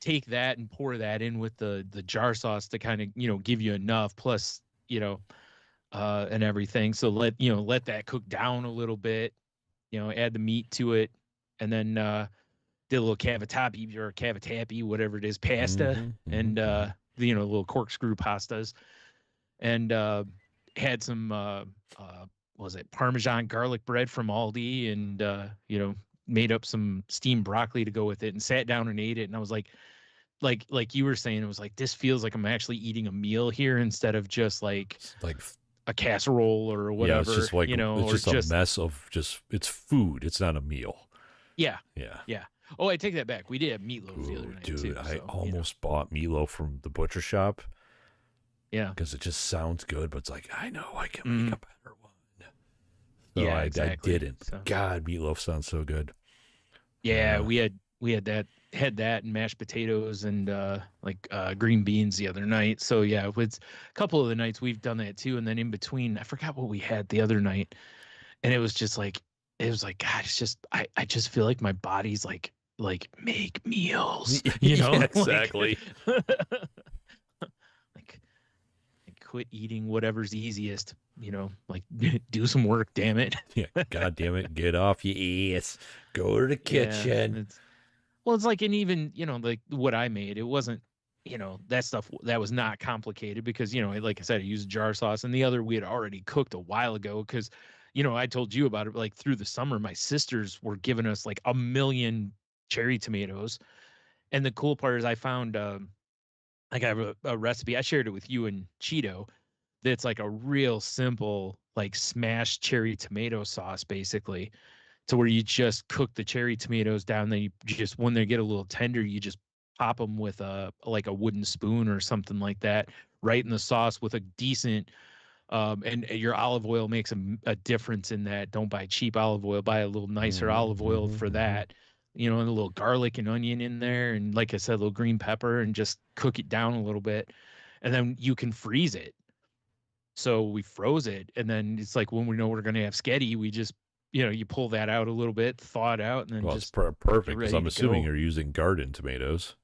take that and pour that in with the jar sauce to kind of, give you enough plus, and everything. So let that cook down a little bit, add the meat to it. And then did a little cavatappi, whatever it is, pasta and, little corkscrew pastas. And had some, Parmesan garlic bread from Aldi and, made up some steamed broccoli to go with it and sat down and ate it. And I was like you were saying, it was like, this feels like I'm actually eating a meal here instead of just like a casserole or whatever. Yeah, it's just like, it's just a mess of it's food. It's not a meal. Yeah. Yeah. Yeah. Oh, I take that back. We did have meatloaf the other night too. Dude, I almost bought meatloaf from the butcher shop. Yeah. Because it just sounds good, but it's like, I know I can make a better one. So yeah, exactly. I didn't. So. God, meatloaf sounds so good. Yeah, we had that and mashed potatoes and green beans the other night. So yeah, with a couple of the nights we've done that too. And then in between, I forgot what we had the other night. And it was just like, God, it's just I just feel like my body's like make meals. Yeah, exactly. Like quit eating whatever's easiest. Do some work, damn it. Yeah, God damn it, get off your ass, go to the kitchen. It's like, and even like what I made, it wasn't that stuff that was not complicated because like I said, I used jar sauce, and the other we had already cooked a while ago because I told you about it, like through the summer my sisters were giving us like 1 million cherry tomatoes, and the cool part is I found I got a recipe, I shared it with you and Cheeto. It's like a real simple, like smashed cherry tomato sauce, basically, to where you just cook the cherry tomatoes down. Then you just, when they get a little tender, you just pop them with a wooden spoon or something like that, right in the sauce with a decent, and your olive oil makes a difference in that. Don't buy cheap olive oil, buy a little nicer olive oil for that, and a little garlic and onion in there. And like I said, a little green pepper, and just cook it down a little bit. And then you can freeze it. So we froze it, and then it's like when we know we're going to have sketty, we just, you pull that out a little bit, thaw it out, and then it's perfect because I'm assuming you're using garden tomatoes.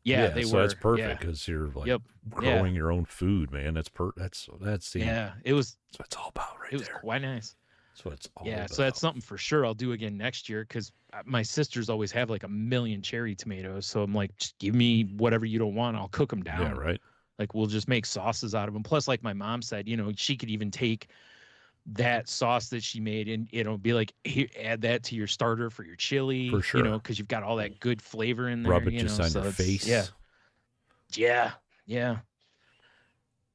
Yeah, they so were. That's perfect because you're like growing your own food, man. That's the it was. That's what it's all about, right? It was quite nice. That's what it's all about. Yeah, so that's something for sure I'll do again next year because my sisters always have like 1 million cherry tomatoes. So I'm like, just give me whatever you don't want, I'll cook them down. Yeah, right. Like we'll just make sauces out of them. Plus, like my mom said, she could even take that sauce that she made and be like, here, add that to your starter for your chili. For sure. Because you've got all that good flavor in there. Rub it just on your face. Yeah.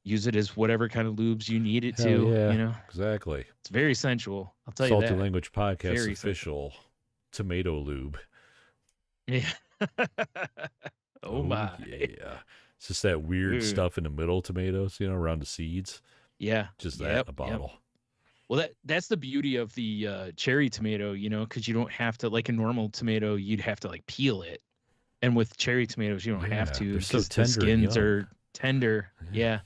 Use it as whatever kind of lubes you need it to. Yeah, exactly. It's very sensual. I'll tell you that. Salty Language Podcast official tomato lube. Yeah. Oh my. Yeah. It's just that weird stuff in the middle tomatoes, around the seeds. Yeah. Just that in a bottle. Yep. Well, that's the beauty of the cherry tomato, because you don't have to, like a normal tomato, you'd have to like peel it. And with cherry tomatoes, you don't have to because the skins are tender. Yeah.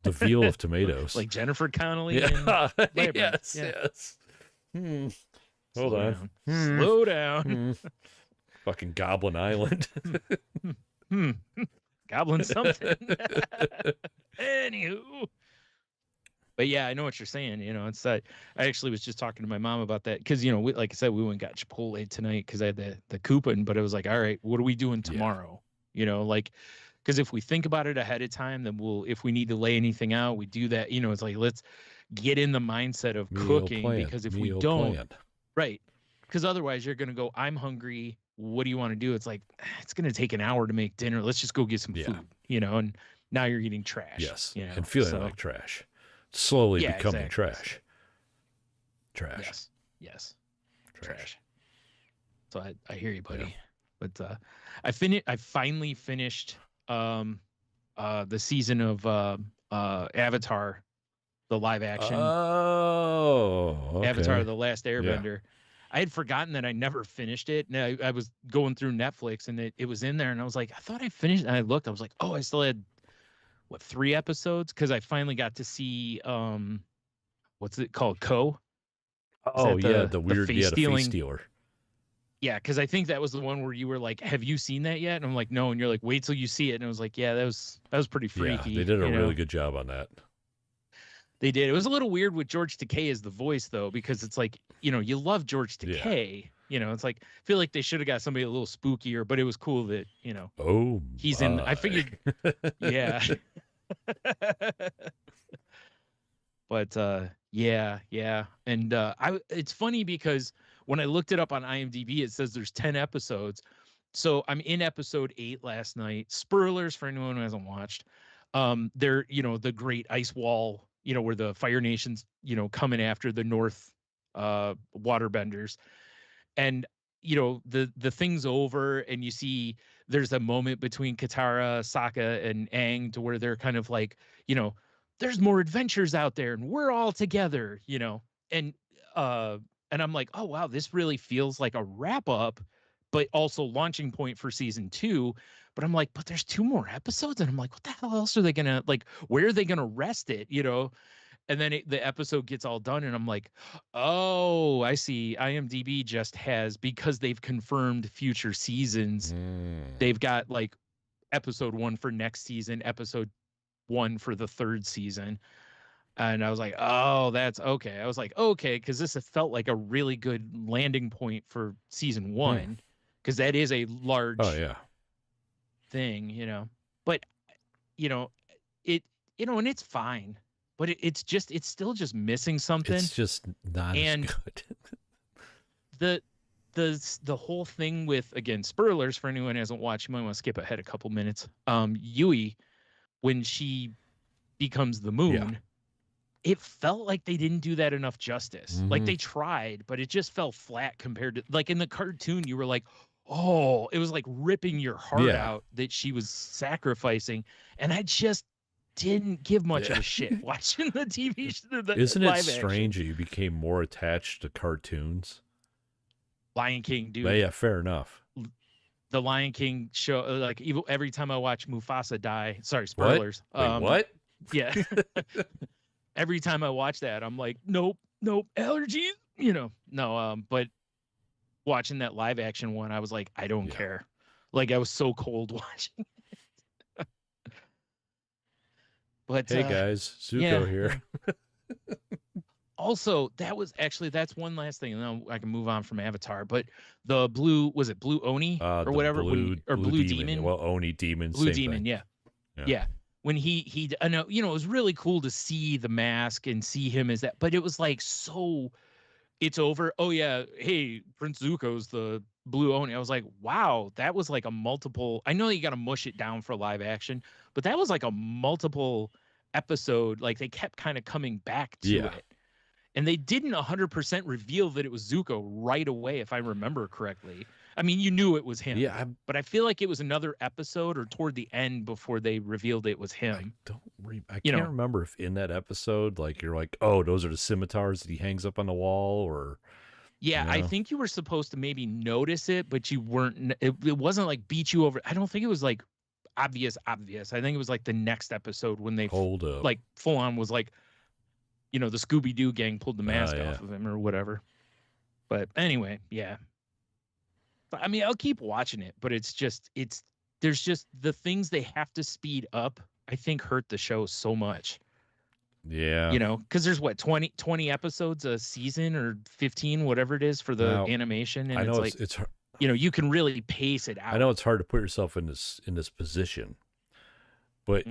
The veal of tomatoes. Like Jennifer Connelly. Yeah. And yes. Hold on. Slow down. Fucking Goblin Island. Goblin something. Anywho. But yeah, I know what you're saying. You know, it's I actually was just talking to my mom about that because, you know, like I said, we went and got Chipotle tonight because I had the coupon, but it was like, all right, what are we doing tomorrow? Yeah. You know, like, because if we think about it ahead of time, then if we need to lay anything out, we do that. You know, it's like, let's get in the mindset of cooking because if we don't, right. Because otherwise you're going to go, I'm hungry. What do you want to do? It's like, it's going to take an hour to make dinner. Let's just go get some food, you know, and now you're eating trash. Yes. You know? And feeling like trash. Slowly becoming exactly. trash. Yes. Trash. So I hear you, buddy. Yeah. But I finally finished the season of Avatar, the live action. Oh, okay. Avatar: The Last Airbender. Yeah. I had forgotten that I never finished it. And I was going through Netflix and it was in there and I was like, I thought I finished. And I looked, I was like, oh, I still had 3 episodes? Because I finally got to see what's it called? Ko? Oh yeah, the weird face stealer. Yeah, because I think that was the one where you were like, have you seen that yet? And I'm like, no, and you're like, wait till you see it. And I was like, yeah, that was pretty freaky. Yeah, they did a really good job on that. They did. It was a little weird with George Takei as the voice though, because it's like, you know, you love George Takei. You know, it's like I feel like they should have got somebody a little spookier, but it was cool that, you know, he's in. I figured yeah. But yeah. And it's funny because when I looked it up on IMDb, it says there's 10 episodes. So I'm in episode 8 last night. Spoilers for anyone who hasn't watched. They're, you know, the great ice wall, you know, where the Fire Nation's, you know, coming after the North waterbenders. And, you know, the thing's over and you see there's a moment between Katara, Sokka, and Aang to where they're kind of like, you know, there's more adventures out there and we're all together, you know. And I'm like, oh wow, this really feels like a wrap up, but also launching point for season 2. But I'm like, but there's 2 more episodes, and I'm like, what the hell else are they gonna, like, where are they gonna rest it, you know? And then the episode gets all done, and I'm like, oh, I see. IMDb just has, because they've confirmed future seasons, they've got like episode 1 for next season, episode 1 for the 3rd season. And I was like, oh, that's okay. I was like, okay, because this felt like a really good landing point for season 1, because that is a large thing, you know. But, you know, you know, and it's fine. But it's still just missing something. It's just not as good. The whole thing with, again, spoilers for anyone who hasn't watched, you might want to skip ahead a couple minutes. Yui, when she becomes the moon, it felt like they didn't do that enough justice. Like they tried, but it just fell flat compared to, like, in the cartoon, you were like, oh, it was like ripping your heart out that she was sacrificing. And I just didn't give much of a shit watching the TV show. Isn't it strange that you became more attached to cartoons? Lion King, dude. Yeah, fair enough. The Lion King show, like, every time I watch Mufasa die, sorry, spoilers. Wait, what? Yeah. Every time I watch that, I'm like, nope, allergies, you know. No, but watching that live action one, I was like, I don't care. Like, I was so cold watching it. But hey guys, Zuko here. Also, that's one last thing, and then I can move on from Avatar. But the blue, was it Blue Oni or whatever, blue demon? Well, Oni demon, Blue demon, yeah. When he, I know, you know, it was really cool to see the mask and see him as that, but it was like, so it's over. Oh yeah, hey, Prince Zuko's the Blue Oni. I was like, wow, that was like a multiple. I know you got to mush it down for live action, but that was like a multiple episode. Like they kept kind of coming back to it, and they didn't 100% reveal that it was Zuko right away, if I remember correctly. I mean, you knew it was him. Yeah, but I feel like it was another episode or toward the end before they revealed it was him. I can't remember if in that episode, like, you're like, oh, those are the scimitars that he hangs up on the wall, or. Yeah, I think you were supposed to maybe notice it, but you weren't. It wasn't like beat you over. I don't think it was like obvious. I think it was like the next episode when they hold up, like full on was like, you know, the Scooby-Doo gang pulled the mask off of him or whatever. But anyway, yeah. I mean, I'll keep watching it, but there's just the things they have to speed up, I think, hurt the show so much. Yeah. You know, because there's what, 20 episodes a season or 15, whatever it is for the animation. And I know it's you know, you can really pace it out. I know it's hard to put yourself in this position, but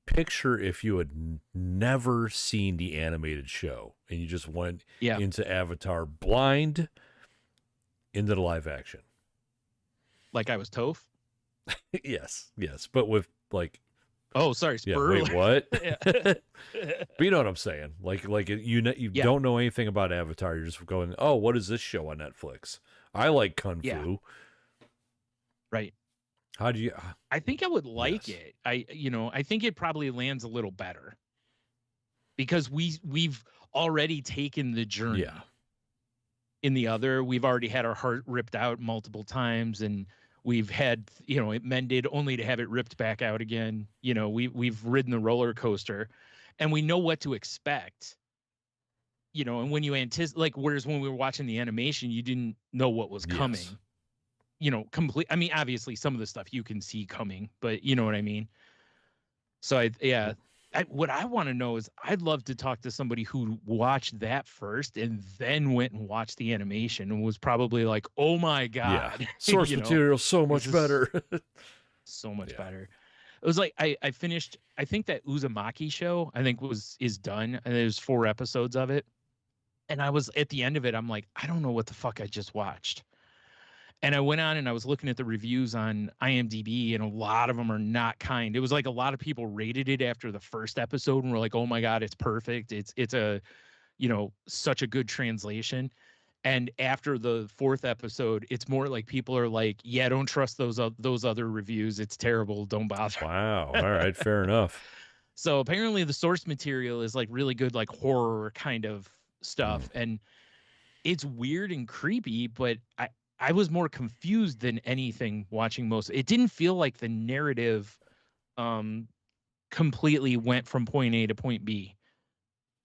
picture if you had never seen the animated show and you just went into Avatar blind into the live action. Like I was Toph? Yes. But with like... Oh, sorry. Wait, what? But you know what I'm saying. Like you don't know anything about Avatar. You're just going, oh, what is this show on Netflix? I like Kung Fu. Right. How do you... I think I would like it. I think it probably lands a little better because we've already taken the journey. Yeah. In the other, we've already had our heart ripped out multiple times, and we've had, it mended only to have it ripped back out again. You know, we've ridden the roller coaster, and we know what to expect. You know, and when you anticipate, whereas when we were watching the animation, you didn't know what was coming. Yes. You know, I mean, obviously, some of the stuff you can see coming, but you know what I mean. So what I want to know is, I'd love to talk to somebody who watched that first and then went and watched the animation and was probably like, "Oh my god, source material so much better, so much better." It was like I finished. I think that Uzumaki show is done, and there's 4 episodes of it. And I was at the end of it. I'm like, I don't know what the fuck I just watched. And I went on and I was looking at the reviews on IMDb, and a lot of them are not kind. It was like a lot of people rated it after the first episode and were like, "Oh my god, it's perfect. It's a, such a good translation." And after the 4th episode, it's more like people are like, "Yeah, don't trust those other reviews. It's terrible. Don't bother." Wow. All right, fair enough. So apparently the source material is like really good, like horror kind of stuff, and it's weird and creepy, but I was more confused than anything watching most. It didn't feel like the narrative completely went from point A to point B.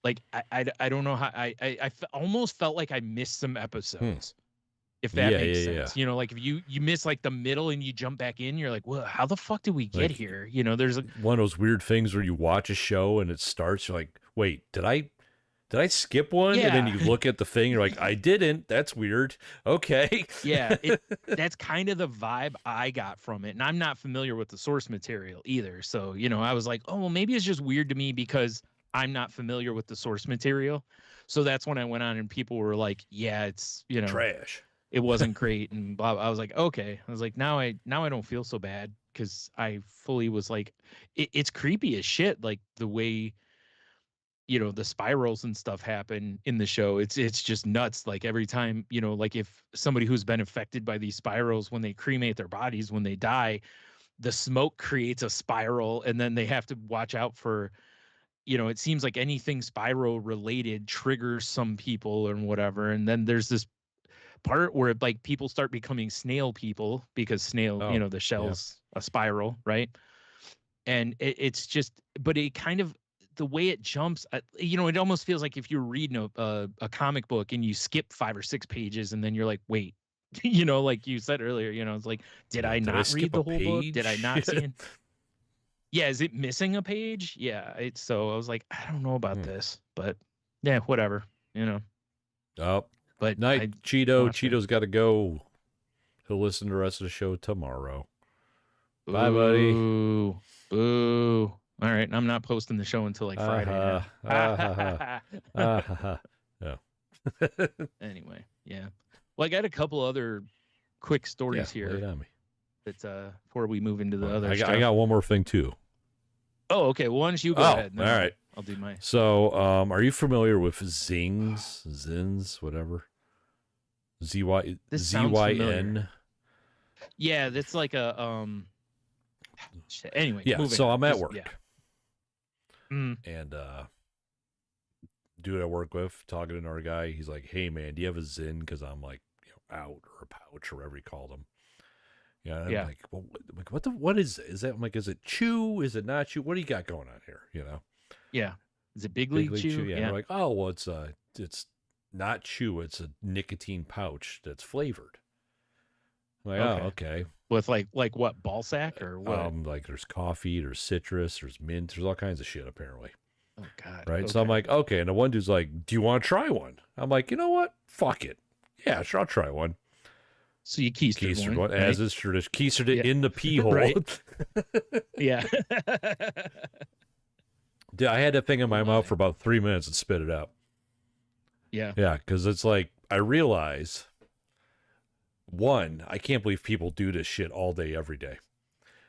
Like I don't know how I almost felt like I missed some episodes. If that makes sense. You know, like if you miss like the middle and you jump back in, you're like, "Well, how the fuck did we get here?" You know, there's one of those weird things where you watch a show and it starts, you're like, "Wait, did I skip one?" Yeah. And then you look at the thing, you're like, "I didn't. That's weird." Okay. Yeah, that's kind of the vibe I got from it. And I'm not familiar with the source material either. So, I was like, "Oh, well, maybe it's just weird to me because I'm not familiar with the source material." So that's when I went on and people were like, "Yeah, it's, trash. It wasn't great." And blah. I was like, "Okay." I was like, now I don't feel so bad because I fully was like, it's creepy as shit. Like the way, the spirals and stuff happen in the show. It's just nuts. Like every time, like if somebody who's been affected by these spirals, when they cremate their bodies, when they die, the smoke creates a spiral, and then they have to watch out for, it seems like anything spiral related triggers some people and whatever. And then there's this part where like people start becoming snail people because snail, the shell's a spiral, right? And it's just, but it kind of, the way it jumps, it almost feels like if you're reading a comic book and you skip 5 or 6 pages and then you're like, wait, like you said earlier, it's like, did I not read the whole book? Did I not see it? Yeah, is it missing a page? Yeah, so I was like, I don't know about this, but yeah, whatever, Oh, but night, Cheeto. Cheeto's got to go. He'll listen to the rest of the show tomorrow. Bye, buddy. Boo. All right, I'm not posting the show until like Friday. Yeah. Anyway, yeah. Well, I got a couple other quick stories here. Lay it on me. That before we move into the other stuff. I got one more thing too. Oh, okay. Well, why don't you go ahead? All right. I'll do mine. So, are you familiar with Zins, whatever? ZYN? Yeah, that's like a Anyway, yeah. So I'm at work. Yeah. And dude I work with talking to another guy, he's like, "Hey man, do you have a Zin?" Because I'm like, out, or a pouch, or whatever he called them. Yeah. I'm like, well, what is it? Is that, I'm like, is it chew? Is it not chew? What do you got going on here? Yeah. Is it big league chew? Yeah. They're like, oh well, it's not chew. It's a nicotine pouch that's flavored. I'm like, Okay. oh, okay. With like what, ball sack or what? Like there's coffee, there's citrus, there's mint, there's all kinds of shit apparently. Oh God. Right. Okay. So I'm like, okay. And the one dude's like, do you want to try one? I'm like, you know what? Fuck it. Yeah, sure, I'll try one. So you keistered one, right? as is tradition. Keistered it in the pee hole. Right. Yeah. Dude, I had that thing in my mouth for about 3 minutes and spit it out. Yeah. Yeah, because it's like, I realize, one, I can't believe people do this shit all day, every day.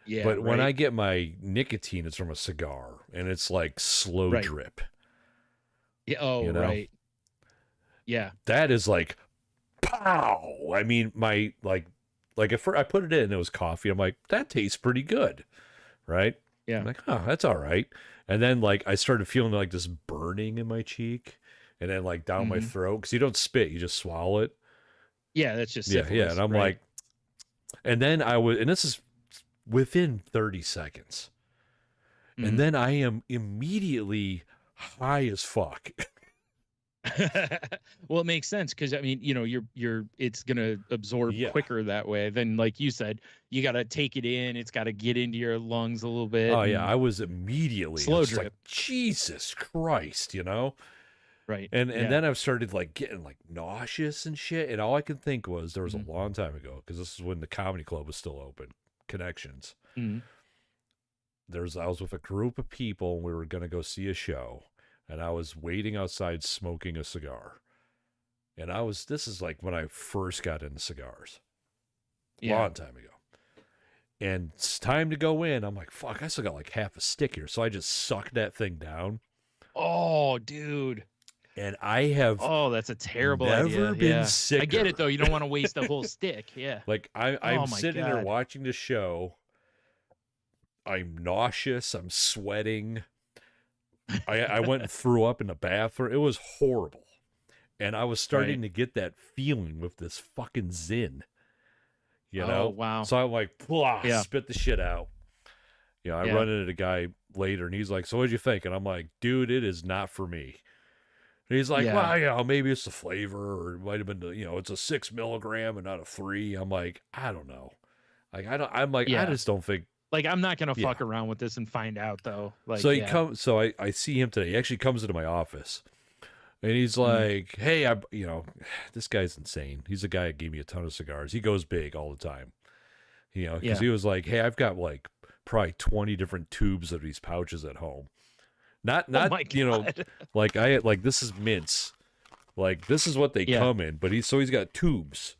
Yeah. But when I get my nicotine, it's from a cigar, and it's like slow drip. Yeah. Oh, you know? right. Yeah. That is like, pow! I mean, my, like if I put it in and it was coffee, I'm like, that tastes pretty good. Right? Yeah. I'm like, oh, that's all right. And then, like, I started feeling like this burning in my cheek and then, like, down my throat. Because you don't spit, you just swallow it. Yeah, that's just syphilis, yeah. And I'm like, and then and this is within 30 seconds. And then I am immediately high as fuck. Well, it makes sense because I mean, you know, it's gonna absorb quicker that way. Then, like you said, you got to take it in. It's got to get into your lungs a little bit. Oh yeah, I was immediately slow drip. Like, Jesus Christ, you know. Right. And then I've started like getting like nauseous and shit. And all I could think was there was a long time ago, because this is when the comedy club was still open, Connections. I was with a group of people and we were gonna go see a show. And I was waiting outside smoking a cigar. And this is like when I first got into cigars. Long time ago. And it's time to go in. I'm like, fuck, I still got like half a stick here. So I just sucked that thing down. Oh, dude. And I have that's a terrible never idea. been sicker. I get it though. You don't want to waste a whole stick. Yeah. Like I'm sitting there watching the show. I'm nauseous. I'm sweating. I went and threw up in the bathroom. It was horrible. And I was starting to get that feeling with this fucking Zin. You know? Oh, wow. So I'm like, spit the shit out. You know, I run into the guy later and he's like, so what'd you think? And I'm like, dude, it is not for me. And he's like, well, you know, maybe it's the flavor, or it might have been, you know, it's a 6 milligram and not a 3. I'm like, I don't know. Like, I just don't think. Like, I'm not going to fuck around with this and find out, though. Like, so so I see him today. He actually comes into my office. And he's like, hey, you know, this guy's insane. He's a guy that gave me a ton of cigars. He goes big all the time. You know, because he was like, hey, I've got like probably 20 different tubes of these pouches at home. Not you know, like this is mints. Like, this is what they come in. But he's got tubes.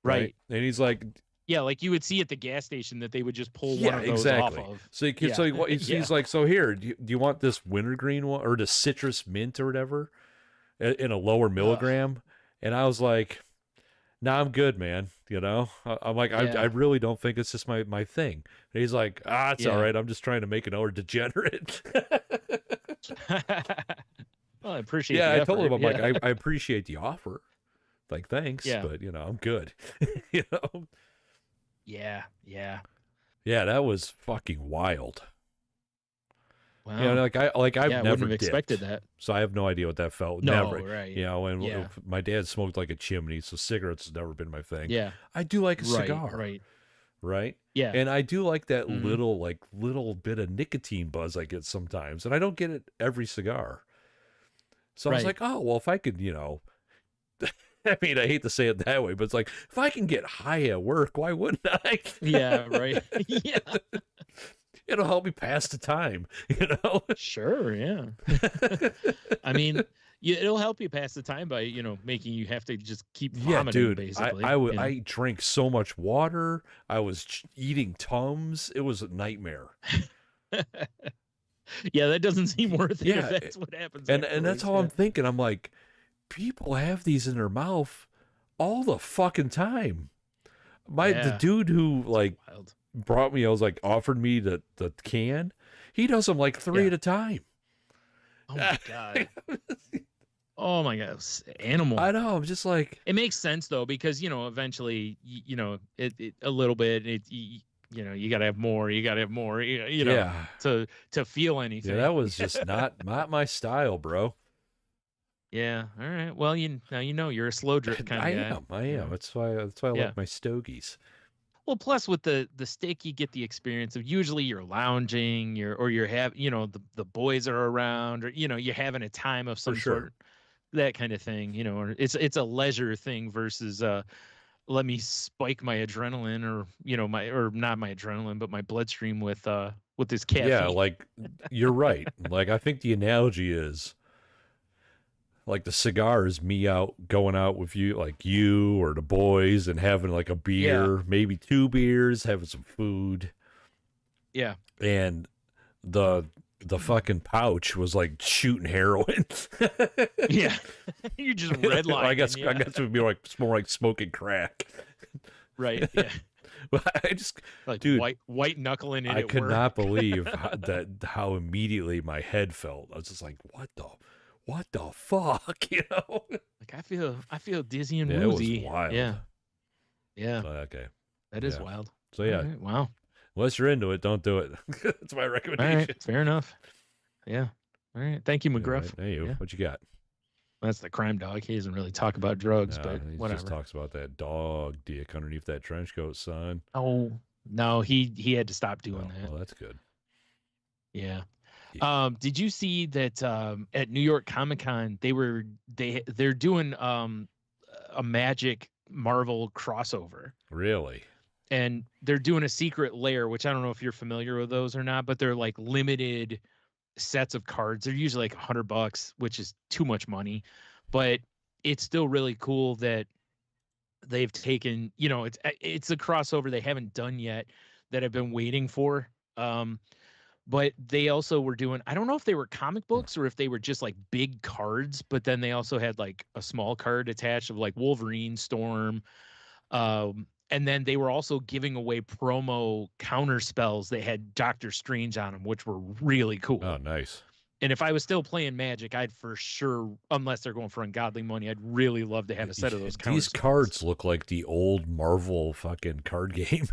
Right. And he's like, yeah, like you would see at the gas station that they would just pull one of those off of. So he's like, so here, do you want this wintergreen one or the citrus mint or whatever in a lower milligram? And I was like, nah, I'm good, man. You know, I'm like, I really don't think it's just my thing. And he's like, it's all right. I'm just trying to make an older degenerate. Well, I appreciate the effort. I told him, I'm like, I appreciate the offer. Like, thanks, but, you know, I'm good. You know? Yeah. Yeah, that was fucking wild. Wow. You know, I've never wouldn't have expected that. So I have no idea what that felt. No, never. right. You know, and my dad smoked like a chimney, so cigarettes has never been my thing. Yeah. I do like a cigar. Right? Yeah. And I do like that little bit of nicotine buzz I get sometimes. And I don't get it every cigar. So I was like, oh, well, if I could, you know, I mean, I hate to say it that way, but it's like, if I can get high at work, why wouldn't I? Yeah, right. Yeah. It'll help me pass the time, you know? Sure, yeah. I mean, it'll help you pass the time by, you know, making you have to just keep vomiting, basically. I drank so much water. I was eating Tums. It was a nightmare. Yeah, that doesn't seem worth it if that's what happens. And that's how I'm thinking. I'm like, people have these in their mouth all the fucking time. The dude who brought me, offered me the can. He does them like 3 at a time. Oh my God. Oh my God. Animal. I know. I'm just like, it makes sense though, because, you know, eventually, you know, it a little bit, you know, you got to have more, you know, to feel anything. Yeah, that was just not my style, bro. Yeah. All right. Well, now you know you're a slow drip kind of guy. I am. That's why I Yeah. like my stogies. Well, plus with the stick, you get the experience of usually you're lounging, you're the boys are around, or you're having a time of some sort, that kind of thing. Or it's a leisure thing versus let me spike my adrenaline, or or not my adrenaline, but my bloodstream with this caffeine. Yeah, like you're right. Like I think the analogy is like the cigar is me going out with you, like you or the boys, and having like a beer, maybe 2 beers, having some food. Yeah. And the fucking pouch was like shooting heroin. Yeah. You're just redlining. I guess it would be like it's more like smoking crack. Right. Yeah. But I just like dude, white knuckling it. I could not believe how immediately my head felt. I was just like, what the fuck, Like I feel dizzy and woozy. It was wild. Yeah. Okay. That is wild. So yeah. Right. Wow. Unless you're into it, don't do it. That's my recommendation. All right. Fair enough. Yeah. All right. Thank you, McGruff. Right. Hey, yeah. What you got? That's the crime dog. He doesn't really talk about drugs, but he whatever. just talks about that dog dick underneath that trench coat, son. Oh no, he had to stop doing that. Well, that's good. Yeah. Did you see that at New York Comic-Con they're doing a Magic Marvel crossover? Really? And they're doing a Secret Lair, which I don't know if you're familiar with those or not, but they're like limited sets of cards. They're usually like $100, which is too much money, but it's still really cool that they've taken, it's a crossover they haven't done yet that I've been waiting for. But they also were doing, I don't know if they were comic books or if they were just like big cards, but then they also had like a small card attached of like Wolverine, Storm. And then they were also giving away promo counter spells. They had Doctor Strange on them, which were really cool. Oh, nice. And if I was still playing Magic, I'd for sure, unless they're going for ungodly money, I'd really love to have a set of those counter These spells. cards look like the old Marvel fucking card game.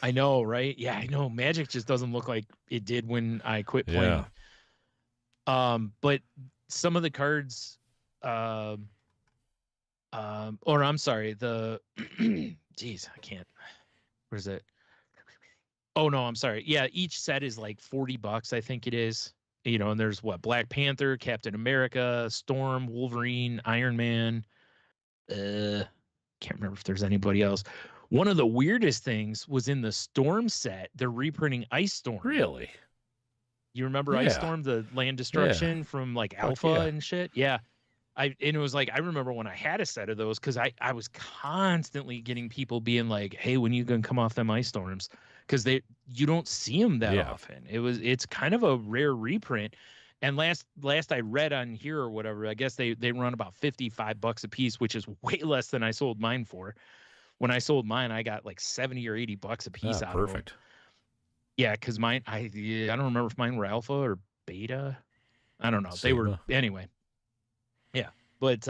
I know, right? Yeah, I know. Magic just doesn't look like it did when I quit playing. Yeah. But some of the cards, or I'm sorry, the geez, I can't. Where's it? Oh no, I'm sorry. Yeah, each set is like $40, I think it is. And there's Black Panther, Captain America, Storm, Wolverine, Iron Man. Can't remember if there's anybody else. One of the weirdest things was in the Storm set, they're reprinting Ice Storm. Really? You remember Ice Storm, the land destruction from like Alpha and shit? Yeah. And it was like, I remember when I had a set of those because I was constantly getting people being like, hey, when you gonna come off them Ice Storms? Because you don't see them that often. It's kind of a rare reprint. And last I read on here or whatever, I guess they run about $55 a piece, which is way less than I sold mine for. When I sold mine, I got like $70 or $80 a piece out of them. Perfect. Yeah, because mine, I don't remember if mine were alpha or beta. I don't know. Sigma. They were anyway. Yeah, but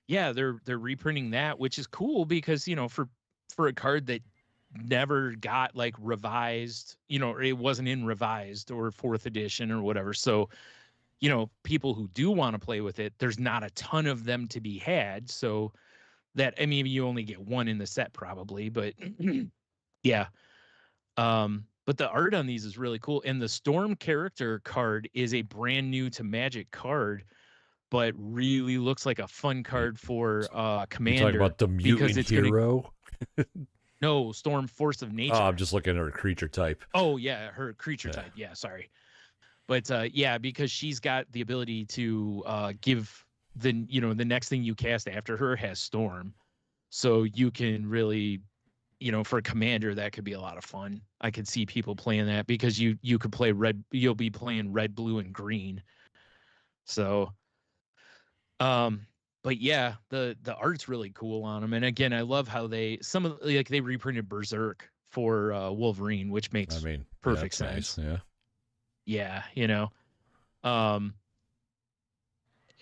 yeah, they're reprinting that, which is cool because for a card that never got like revised, it wasn't in revised or 4th edition or whatever. So, people who do want to play with it, there's not a ton of them to be had. So that, I mean, you only get one in the set probably, but yeah. But the art on these is really cool. And the Storm character card is a brand new to Magic card, but really looks like a fun card for Commander. You're talking about the mutant hero? No, Storm Force of Nature. Oh, I'm just looking at her creature type. Oh, yeah, her creature type. Yeah, sorry. But yeah, because she's got the ability to give the next thing you cast after her has Storm. So you can really, for a Commander, that could be a lot of fun. I could see people playing that because you could play red. You'll be playing red, blue, and green. So, but yeah, the art's really cool on them. And again, I love how they reprinted Berserk for Wolverine, which makes perfect sense. Nice. Yeah.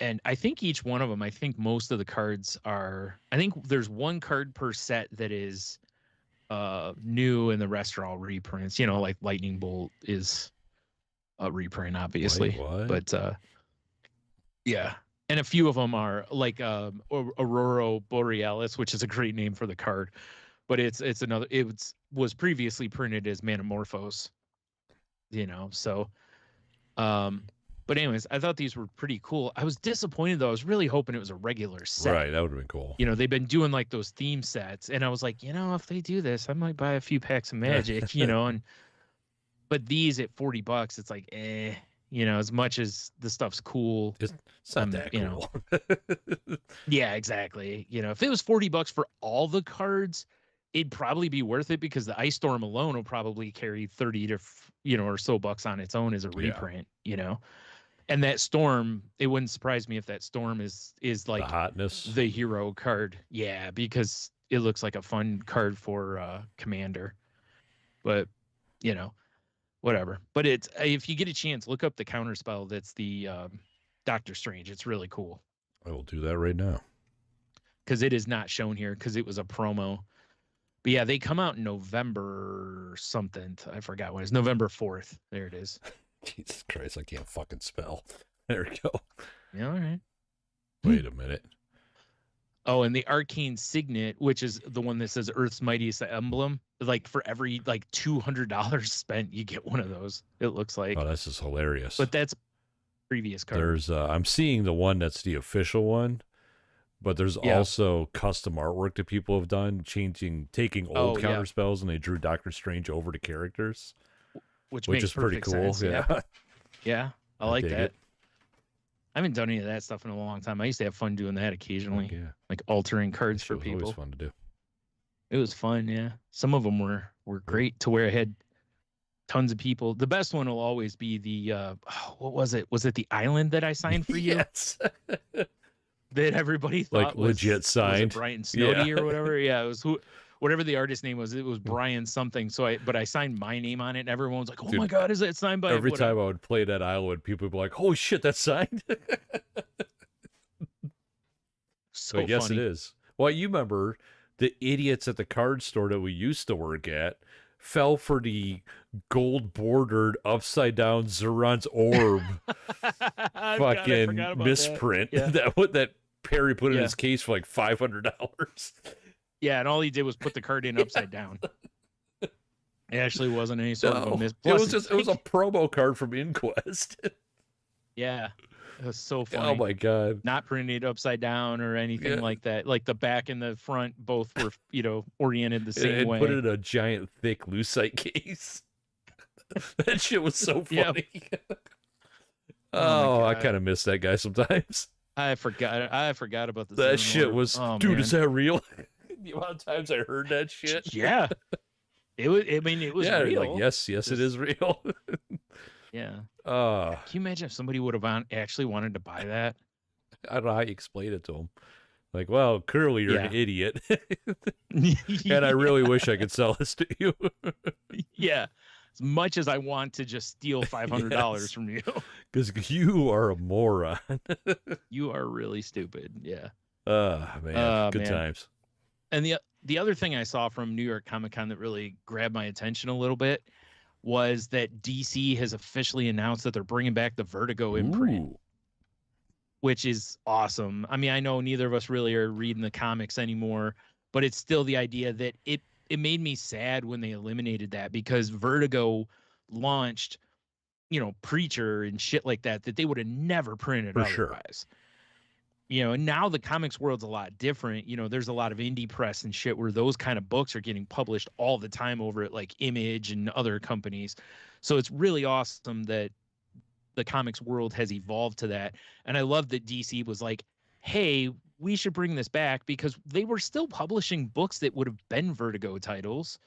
And I think each one of them, I think most of the cards are, I think there's one card per set that is new and the rest are all reprints, like Lightning Bolt is a reprint, obviously. Wait, what? But yeah. And a few of them are like Aurora Borealis, which is a great name for the card, but it's another. Was previously printed as Manamorphose, So, but anyways, I thought these were pretty cool. I was disappointed though. I was really hoping it was a regular set. Right, that would have been cool. They've been doing like those theme sets, and I was like, if they do this, I might buy a few packs of Magic, but these at $40, it's like, as much as the stuff's cool, it's not that cool. Yeah, exactly. If it was $40 for all the cards, it'd probably be worth it because the Ice Storm alone will probably carry 30 to or so bucks on its own as a reprint. And that Storm, it wouldn't surprise me if that Storm is like the hotness, the hero card. Yeah, because it looks like a fun card for Commander. But whatever. But it's, if you get a chance, look up the counter spell that's the Doctor Strange. It's really cool. I will do that right now. Because it is not shown here because it was a promo. But yeah, they come out in November something. I forgot when. It's November 4th. There it is. Jesus Christ, I can't fucking spell. There we go. Yeah, all right. Wait a minute. Oh, and the Arcane Signet, which is the one that says Earth's Mightiest Emblem, like for every like $200 spent, you get one of those. It looks like. Oh, this is hilarious. But that's previous card. There's I'm seeing the one that's the official one, but there's also custom artwork that people have done, taking old counter spells, and they drew Doctor Strange over to characters, which is pretty cool. Sense. Yeah, yeah, I like that. I haven't done any of that stuff in a long time. I used to have fun doing that occasionally, like altering cards for people. Always fun to do. It was fun, yeah. Some of them were great to where I had tons of people. The best one will always be the what was it? Was it the island that I signed for you? Yes. That everybody thought like legit signed. Was it Brian Snowdy or whatever? Yeah, it was whatever the artist name was. It was Brian something. So I signed my name on it, and everyone was like, "Oh my god, is that signed by?" Every time I would play that island, people would be like, "Holy shit, that's signed!" So yes, it is. Well, you remember the idiots at the card store that we used to work at fell for the gold bordered upside down Zuran's orb fucking misprint that Perry put in his case for like $500. Yeah, and all he did was put the card in upside down. It actually wasn't any sort of a miss. It was a promo card from Inquest. Yeah. It was so funny. Oh my god. Not printed upside down or anything like that. Like the back and the front both were, oriented the same way. Put it in a giant thick lucite case. That shit was so funny. Oh, I kind of miss that guy sometimes. I forgot about this. That shit was, dude, is that real? The amount of times I heard that shit. Yeah. It was real. Like, yes, it is real. Yeah. Can you imagine if somebody would have actually wanted to buy that? I don't know how you explain it to them. Like, well, clearly you're an idiot. And I really wish I could sell this to you. Yeah. As much as I want to just steal $500 from you. Because you are a moron. You are really stupid. Yeah. Man. Good times. And the other thing I saw from New York Comic Con that really grabbed my attention a little bit was that DC has officially announced that they're bringing back the Vertigo imprint, which is awesome. I mean, I know neither of us really are reading the comics anymore, but it's still the idea that it made me sad when they eliminated that because Vertigo launched, Preacher and shit like that they would have never printed otherwise. Sure. And now the comics world's a lot different. There's a lot of indie press and shit where those kind of books are getting published all the time over at like Image and other companies. So it's really awesome that the comics world has evolved to that. And I love that DC was like, hey, we should bring this back because they were still publishing books that would have been Vertigo titles.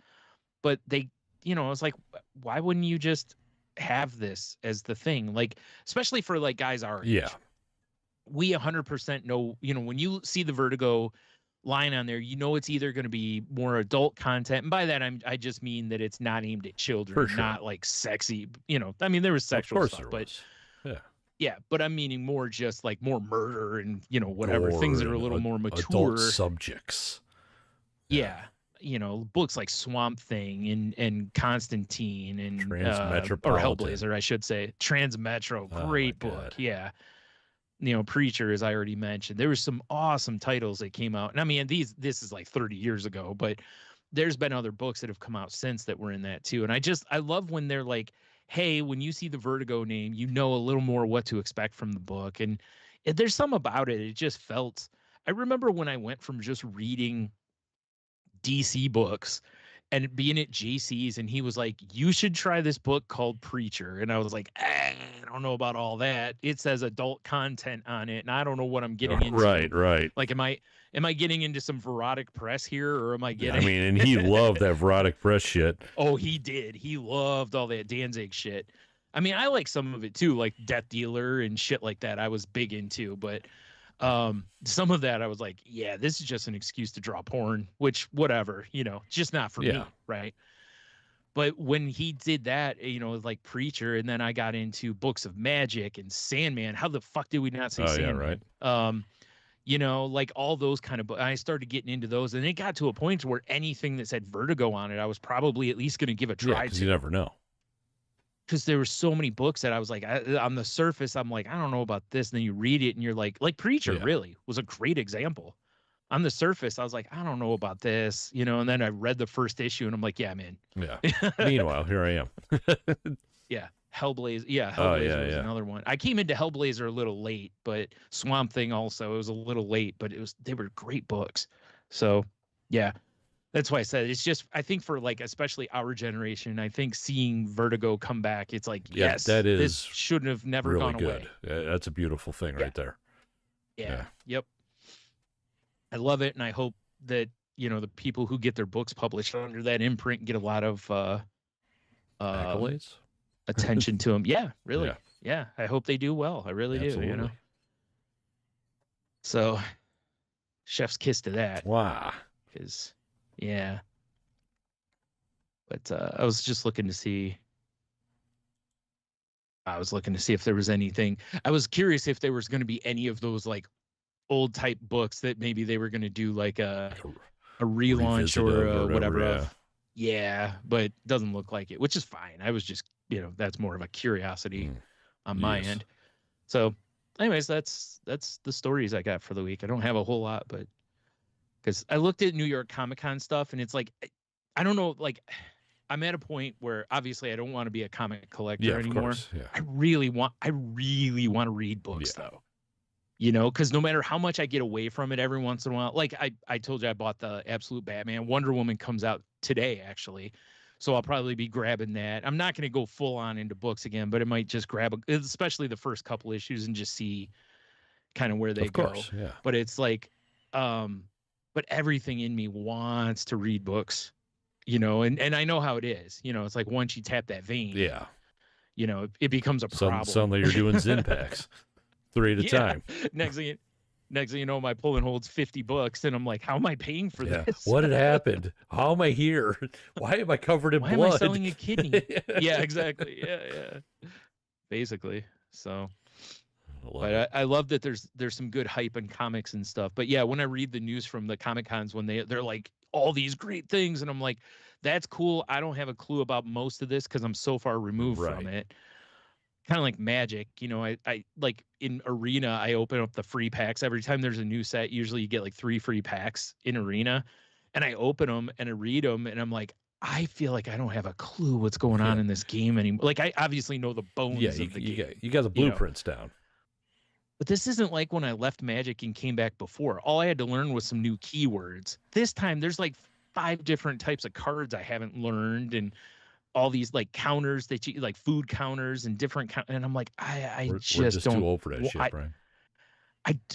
But they, it's like, why wouldn't you just have this as the thing? Like, especially for like guys our age. Yeah. We 100% know, when you see the Vertigo line on there, it's either going to be more adult content. And by that, I just mean that it's not aimed at children, not like sexy, I mean, there was sexual stuff, but yeah, but I'm meaning more just like more murder and, whatever things that are a little more mature. Adult subjects. Yeah. Books like Swamp Thing and Constantine and or Hellblazer, I should say. Transmetro, great book. God. Yeah. Preacher, as I already mentioned, there was some awesome titles that came out. And I mean, this is like 30 years ago, but there's been other books that have come out since that were in that too. And I love when they're like, hey, when you see the Vertigo name, you know a little more what to expect from the book. And there's some about it. It just felt, I remember when I went from just reading DC books and being at JC's, and he was like, you should try this book called Preacher. And I was like, I don't know about all that. It says adult content on it, and I don't know what I'm getting into. Right. Like, am I getting into some Verotic Press here, or am I getting... I mean, and he loved that Verotic Press shit. Oh, he did. He loved all that Danzig shit. I mean, I like some of it too, like Death Dealer and shit like that. I was big into, but some of that I was like, yeah, this is just an excuse to draw porn, which whatever, just not for me, right? But when he did that, like Preacher, and then I got into books of Magic and Sandman. How the fuck did we not say Sandman? Yeah, right. Like all those kind of books. I started getting into those, and it got to a point where anything that said Vertigo on it, I was probably at least going to give a try to. You never know. Because there were so many books that I was like, on the surface, I'm like, I don't know about this. And then you read it and you're like Preacher really was a great example. On the surface, I was like, I don't know about this, and then I read the first issue and I'm like, yeah, man. Yeah. Meanwhile, here I am. Yeah. Hellblazer. Yeah. Hellblazer was another one. I came into Hellblazer a little late, but Swamp Thing also, it was a little late, but they were great books. So yeah. That's why I said it's just, I think for like, especially our generation, I think seeing Vertigo come back, it's like, yes, this shouldn't have never really gone good. away. Yeah, that's a beautiful thing right there. Yeah. Yep. I love it. And I hope that, the people who get their books published under that imprint get a lot of accolades, attention to them. Yeah, really. Yeah. I hope they do well. I really do, So chef's kiss to that. Wow. Because... yeah. But I was just looking to see. If there was anything. I was curious if there was going to be any of those like old type books that maybe they were going to do like a relaunch or whatever. Yeah, but it doesn't look like it, which is fine. I was just, that's more of a curiosity on my end. So anyways, that's the stories I got for the week. I don't have a whole lot, but because I looked at New York Comic Con stuff, and it's like, I don't know, like, I'm at a point where obviously I don't want to be a comic collector anymore. I really want to read books though, because no matter how much I get away from it every once in a while, like I told you I bought the Absolute Batman. Wonder Woman comes out today, actually. So I'll probably be grabbing that. I'm not going to go full on into books again, but it might just grab, especially the first couple issues, and just see kind of where they go. Yeah. But it's like, but everything in me wants to read books, and I know how it is. It's like once you tap that vein, it becomes a problem. Suddenly you're doing Zin packs 3 at a time. Next thing you know, my pull and hold's 50 books, and I'm like, how am I paying for this? What had happened? How am I here? Why am I covered in blood? Why am I selling a kidney? Yeah, exactly. Yeah. Basically. So, but I love that there's some good hype in comics and stuff. But yeah, when I read the news from the Comic Cons, when they're like all these great things, and I'm like, that's cool. I don't have a clue about most of this because I'm so far removed from it. Kind of like Magic, I like in Arena, I open up the free packs every time there's a new set. Usually you get like 3 free packs in Arena, and I open them and I read them, and I'm like, I feel like I don't have a clue what's going on in this game anymore. Like, I obviously know the bones of the game. You got the blueprints down. But this isn't like when I left Magic and came back before. All I had to learn was some new keywords. This time there's like 5 different types of cards I haven't learned, and all these like counters that you like, food counters and different and I'm like, we're just don't. Too old for that shit, Brian.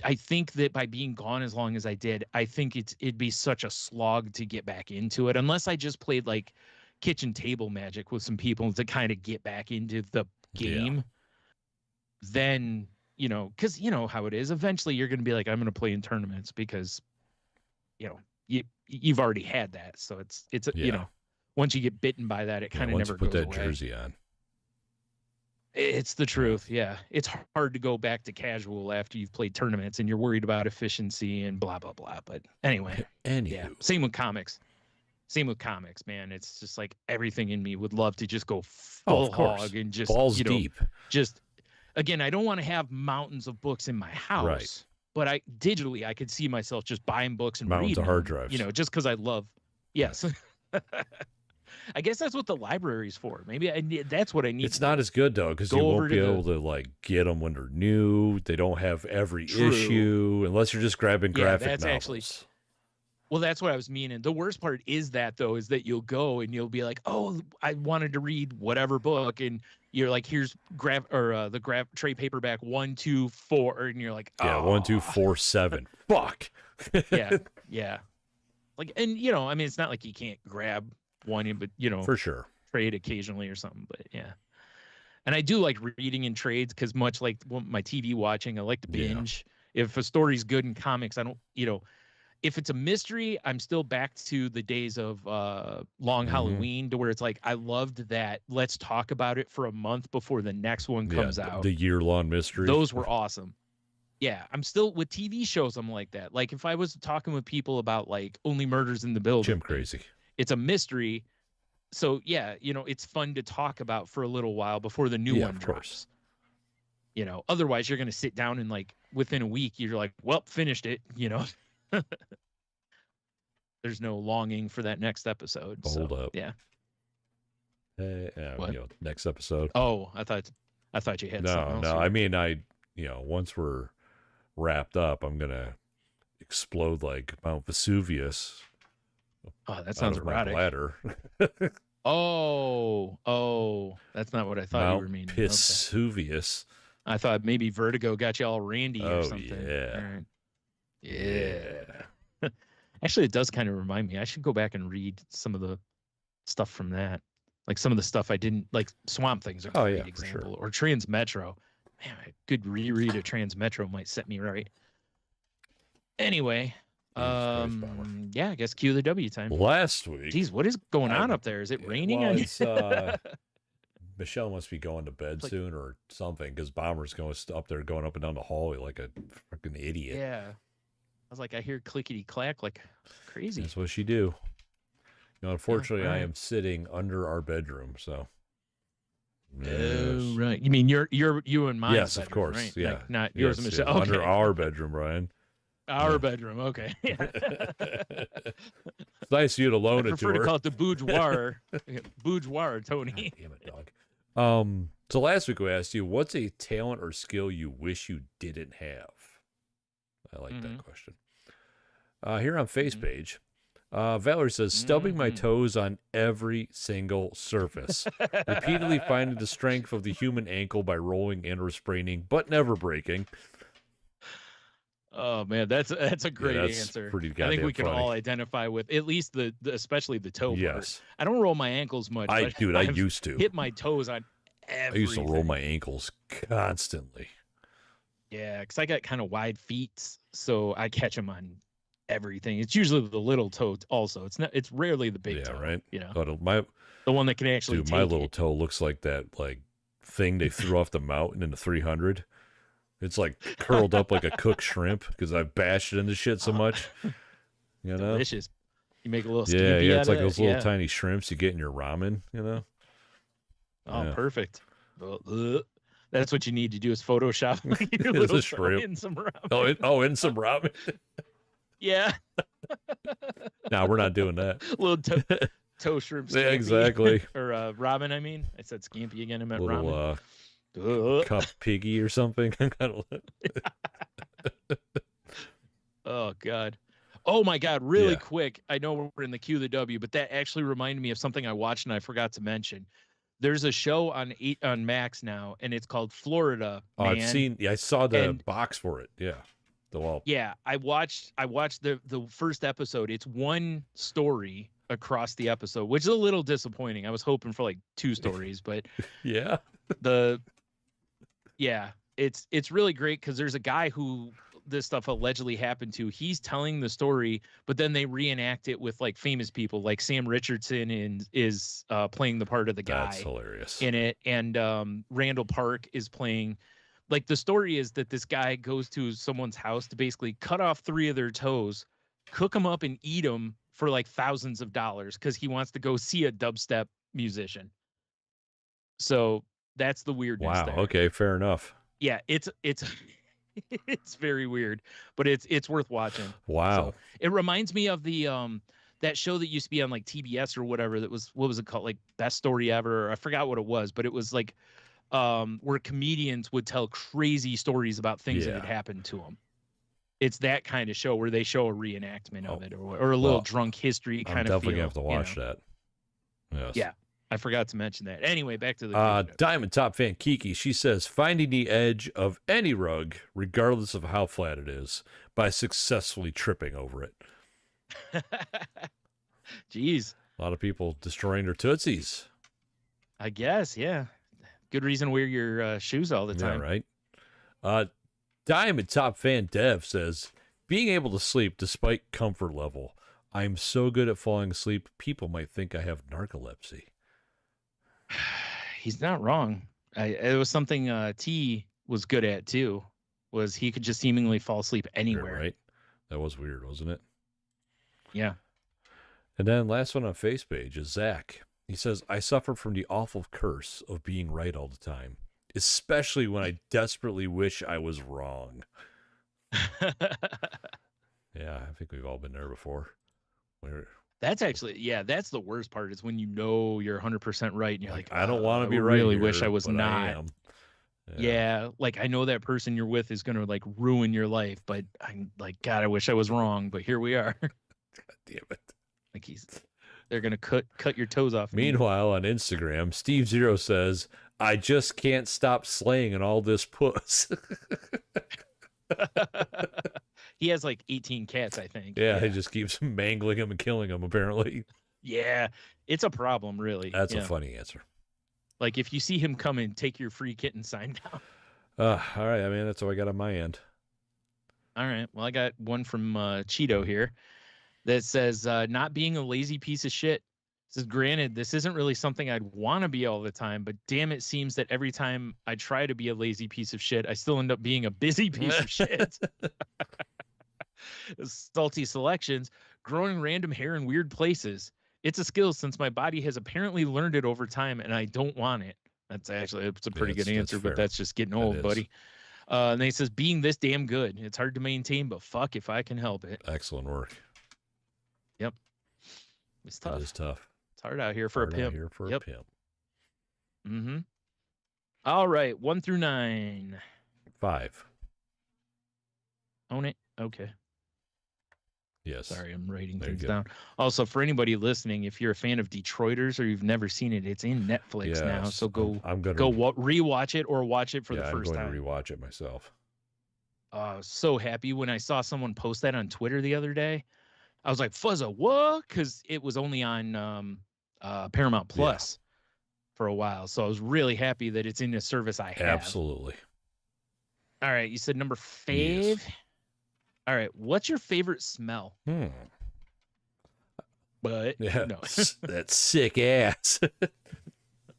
I think that by being gone as long as I did, I think it'd be such a slog to get back into it, unless I just played like kitchen table Magic with some people to kind of get back into the game. Then, because you know how it is. Eventually, you're going to be like, I'm going to play in tournaments because, you've already had that. So it's once you get bitten by that, it kind of never goes away. Once you put that jersey on. It's the truth. Yeah. It's hard to go back to casual after you've played tournaments and you're worried about efficiency and blah, blah, blah. But anyway, same with comics, man. It's just like everything in me would love to just go full hog and just balls deep. Just again, I don't want to have mountains of books in my house, right. but I could see myself just buying books and mountains reading of hard them, drives. you know, just because I love. Yes. I guess that's what the library's for. Maybe that's what I need. It's not as good though, because you won't be able to like get them when they're new. They don't have every issue unless you're just grabbing graphic novels. Actually, well, that's what I was meaning. The worst part is that though, is that you'll go and you'll be like, oh, I wanted to read whatever book, and you're like, here's the trade paperback 1, 2, 4, and you're like, oh. Yeah, 1, 2, 4, 7. Fuck. yeah. Like, and you know, I mean, it's not like you can't grab one, but you know, for sure, trade occasionally or something. But yeah, and I do like reading in trades because much like my TV watching, I like to binge. Yeah. If a story's good in comics, I don't, you know, if it's a mystery, I'm still back to the days of Long Halloween, to where it's like I loved that. Let's talk about it for a month before the next one comes out. The year-long mystery. Those were awesome. Yeah, I'm still with TV shows. I'm like that. Like if I was talking with people about like Only Murders in the Building, Jim Crazy. It's a mystery, so yeah, you know, it's fun to talk about for a little while before the new one drops. You know, otherwise you're gonna sit down and like within a week you're like, well, finished it. You know, there's no longing for that next episode. Hold up. Yeah. Hey, you know, next episode. Oh, I thought you had something else. No. I mean, once we're wrapped up, I'm gonna explode like Mount Vesuvius. Oh, that sounds erotic. Oh, that's not what I thought you were meaning. Vesuvius. Okay. I thought maybe Vertigo got you all randy or something. Yeah. Right. Yeah. Actually, it does kind of remind me. I should go back and read some of the stuff from that. Like some of the stuff I didn't like. Swamp Things are a great example, or Transmetro. Man, a good reread of Transmetro might set me right. Anyway, yeah, I guess cue the W time. Last week. Geez, what is going on up there? Is it raining on you? Michelle must be going to bed soon or something, because Bomber's going up there, going up and down the hallway like a freaking idiot. Yeah. I was like, I hear clickety clack like crazy. That's what she do. You know, unfortunately, I am sitting under our bedroom, so. Oh, right. You mean you and mine? Yes, bedroom, of course. Right? Yeah. Like, not yours and Michelle. Yes. Okay. Under our bedroom, Ryan. Our bedroom. Okay. It's nice of you to loan it to her. I prefer to call it the boudoir. Boudoir, Tony. Damn it, dog. So last week we asked you, what's a talent or skill you wish you didn't have? I like that question. Here on Face page, Valerie says, stubbing my toes on every single surface, repeatedly finding the strength of the human ankle by rolling and or spraining, but never breaking. Oh man, that's a great answer. I think we can all identify with at least the especially the toe part. I don't roll my ankles much. I used to hit my toes on everything. I used to roll my ankles constantly. Yeah, because I got kind of wide feet, so I catch them on everything. It's usually the little toe also. It's rarely the big toe. Right. You know, the one that can actually. Dude, my little toe looks like that thing they threw off the mountain in the 300. It's like curled up like a cooked shrimp because I've bashed it into shit so much. You know, delicious. You make a little yeah. It's like those little tiny shrimps you get in your ramen. You know. Oh, perfect. That's what you need to do is Photoshop your little shrimp in some ramen. In some ramen. Yeah. No, we're not doing that. Little toe shrimp. Yeah, exactly. Or ramen. I mean, I said scampi again. I meant little, ramen. Cup piggy or something. Oh God. Oh my God. Really quick. I know we're in the Q of the W, but that actually reminded me of something I watched and I forgot to mention. There's a show on Max now, and it's called Florida. Oh, I've seen. Yeah, I saw the box for it. Yeah, the wall. Yeah, I watched the first episode. It's one story across the episode, which is a little disappointing. I was hoping for like 2 stories, but yeah, it's really great because there's a guy who this stuff allegedly happened to. He's telling the story, but then they reenact it with like famous people, like Sam Richardson is playing the part of the guy. That's hilarious in it, and Randall Park is playing. Like the story is that this guy goes to someone's house to basically cut off 3 of their toes, cook them up, and eat them for like thousands of dollars because he wants to go see a dubstep musician. So that's the weirdness. Wow. there. Okay. Fair enough. Yeah, it's it's very weird, but it's worth watching. Wow. So, it reminds me of the that show that used to be on like TBS or whatever. That was, what was it called? Like Best Story Ever. I forgot what it was, but it was like where comedians would tell crazy stories about things that had happened to them. It's that kind of show where they show a reenactment of it, or a little drunk history kind of feel. I'm definitely gonna have to watch that. Yes. Yeah. I forgot to mention that. Anyway, back to the Diamond Top fan Kiki. She says, finding the edge of any rug, regardless of how flat it is, by successfully tripping over it. Jeez. A lot of people destroying their tootsies. I guess, yeah. Good reason to wear your shoes all the time. Yeah, right. Diamond Top fan Dev says, being able to sleep despite comfort level. I'm so good at falling asleep, people might think I have narcolepsy. He's not wrong. It was something T was good at too. Was he could just seemingly fall asleep anywhere. Right. That was weird, wasn't it? Yeah. And then last one on face page is Zach. He says, I suffer from the awful curse of being right all the time, especially when I desperately wish I was wrong. Yeah, I think we've all been there before. That's actually, yeah, that's the worst part is when you know you're 100% right and you're like, I don't want to be right. I really here, wish I was not. I am. Yeah, like I know that person you're with is going to like ruin your life, but I'm like, God, I wish I was wrong, but here we are. God damn it. Like they're going to cut your toes off. Meanwhile, on Instagram, Steve Zero says, I just can't stop slaying in all this puss. He has like 18 cats, I think. Yeah, he just keeps mangling them and killing them, apparently. Yeah, it's a problem, really. That's a funny answer. Like, if you see him coming, take your free kitten sign down. All right, I mean, that's all I got on my end. All right, well, I got one from Cheeto here that says, not being a lazy piece of shit. Says, granted, this isn't really something I'd want to be all the time, but damn, it seems that every time I try to be a lazy piece of shit, I still end up being a busy piece of shit. Salty selections, growing random hair in weird places. It's a skill since my body has apparently learned it over time, and I don't want it. It's a pretty good answer, but that's just getting old, buddy. And then he says, being this damn good. It's hard to maintain, but fuck if I can help it. Excellent work. Yep. It's tough. It is tough. It's hard out here for a pimp. A pimp. Mm-hmm. All right, 1 through 9. 5. Own it. Okay. Yes. Sorry, I'm writing things down. Also, for anybody listening, if you're a fan of Detroiters or you've never seen it, it's in Netflix now. So I'm gonna rewatch it or watch it for the first time. I'm going to rewatch it myself. So happy when I saw someone post that on Twitter the other day. I was like, Fuzza, what? Because it was only on Paramount Plus for a while. So I was really happy that it's in a service I have. Absolutely. All right. You said number 5. Yes. All right. What's your favorite smell? But no. That sick ass.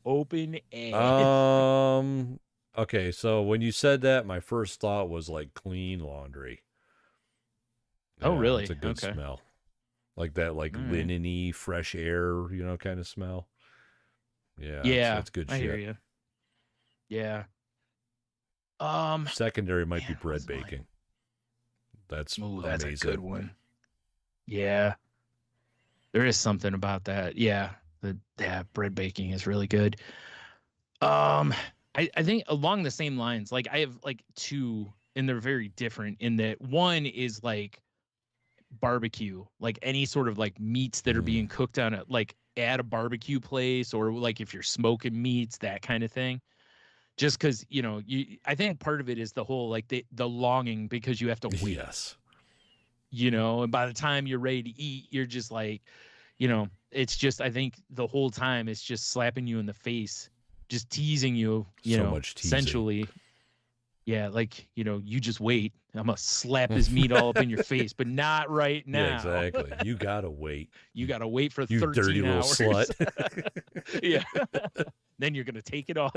Open ass. Okay, so when you said that, my first thought was like clean laundry. Oh, really? It's a good smell. Like that, like linen-y, fresh air, kind of smell. Yeah. That's good shit. I hear you. Yeah. Secondary might be bread baking. That's a good one. Yeah. There is something about that. Yeah. Bread baking is really good. I think along the same lines, like I have like 2, and they're very different in that one is like barbecue, like any sort of like meats that are being cooked on at a barbecue place, or like if you're smoking meats, that kind of thing. Just because, I think part of it is the whole, like the longing because you have to wait. Yes. And by the time you're ready to eat, you're just like, it's just, I think the whole time it's just slapping you in the face, just teasing you, so much teasing. Essentially. Yeah. Like, you just wait. I'm going to slap this meat all up in your face, but not right now. Yeah, exactly. You got to wait. You got to wait for 13 hours. You dirty little slut. Yeah. Then you're going to take it all.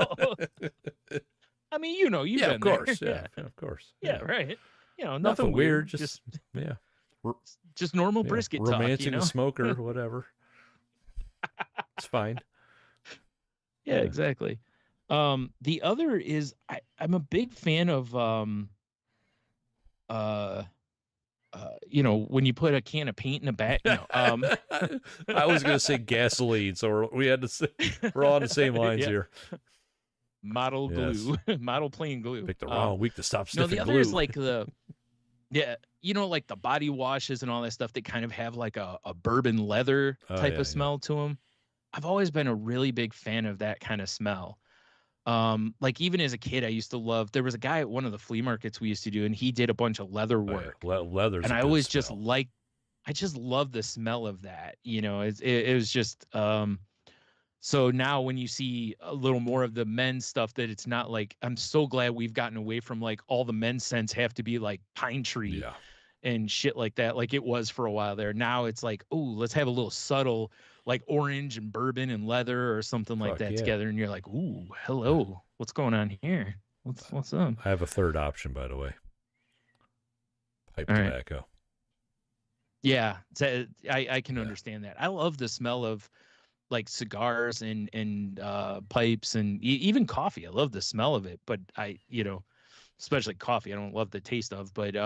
I mean, you've been of course. There. Yeah, of course. Yeah, right. Nothing weird. Just normal brisket talk. Romancing a smoker, whatever. It's fine. Yeah, exactly. The other is I'm a big fan of when you put a can of paint in a bag. No, I was gonna say gasoline, so we had to say we're all on the same lines yeah. here. Model glue, model plain glue. Pick the wrong week to stop No, sniffing the other glue. is like the like the body washes and all that stuff that kind of have like a bourbon leather type of smell to them. I've always been a really big fan of that kind of smell. Like even as a kid, I used to love. There was a guy at one of the flea markets we used to do, and he did a bunch of leather work. Leather's and I always just like, I just love the smell of that. It was just. So now when you see a little more of the men's stuff, that it's not like, I'm so glad we've gotten away from like all the men's scents have to be like pine tree and shit like that, like it was for a while there. Now it's like, oh, let's have a little subtle like orange and bourbon and leather or something like that together. And you're like, ooh, hello, what's going on here? What's up? I have a third option, by the way. Pipe tobacco. Yeah, I can understand that. I love the smell of like cigars and pipes and even coffee. I love the smell of it, but especially coffee, I don't love the taste of, but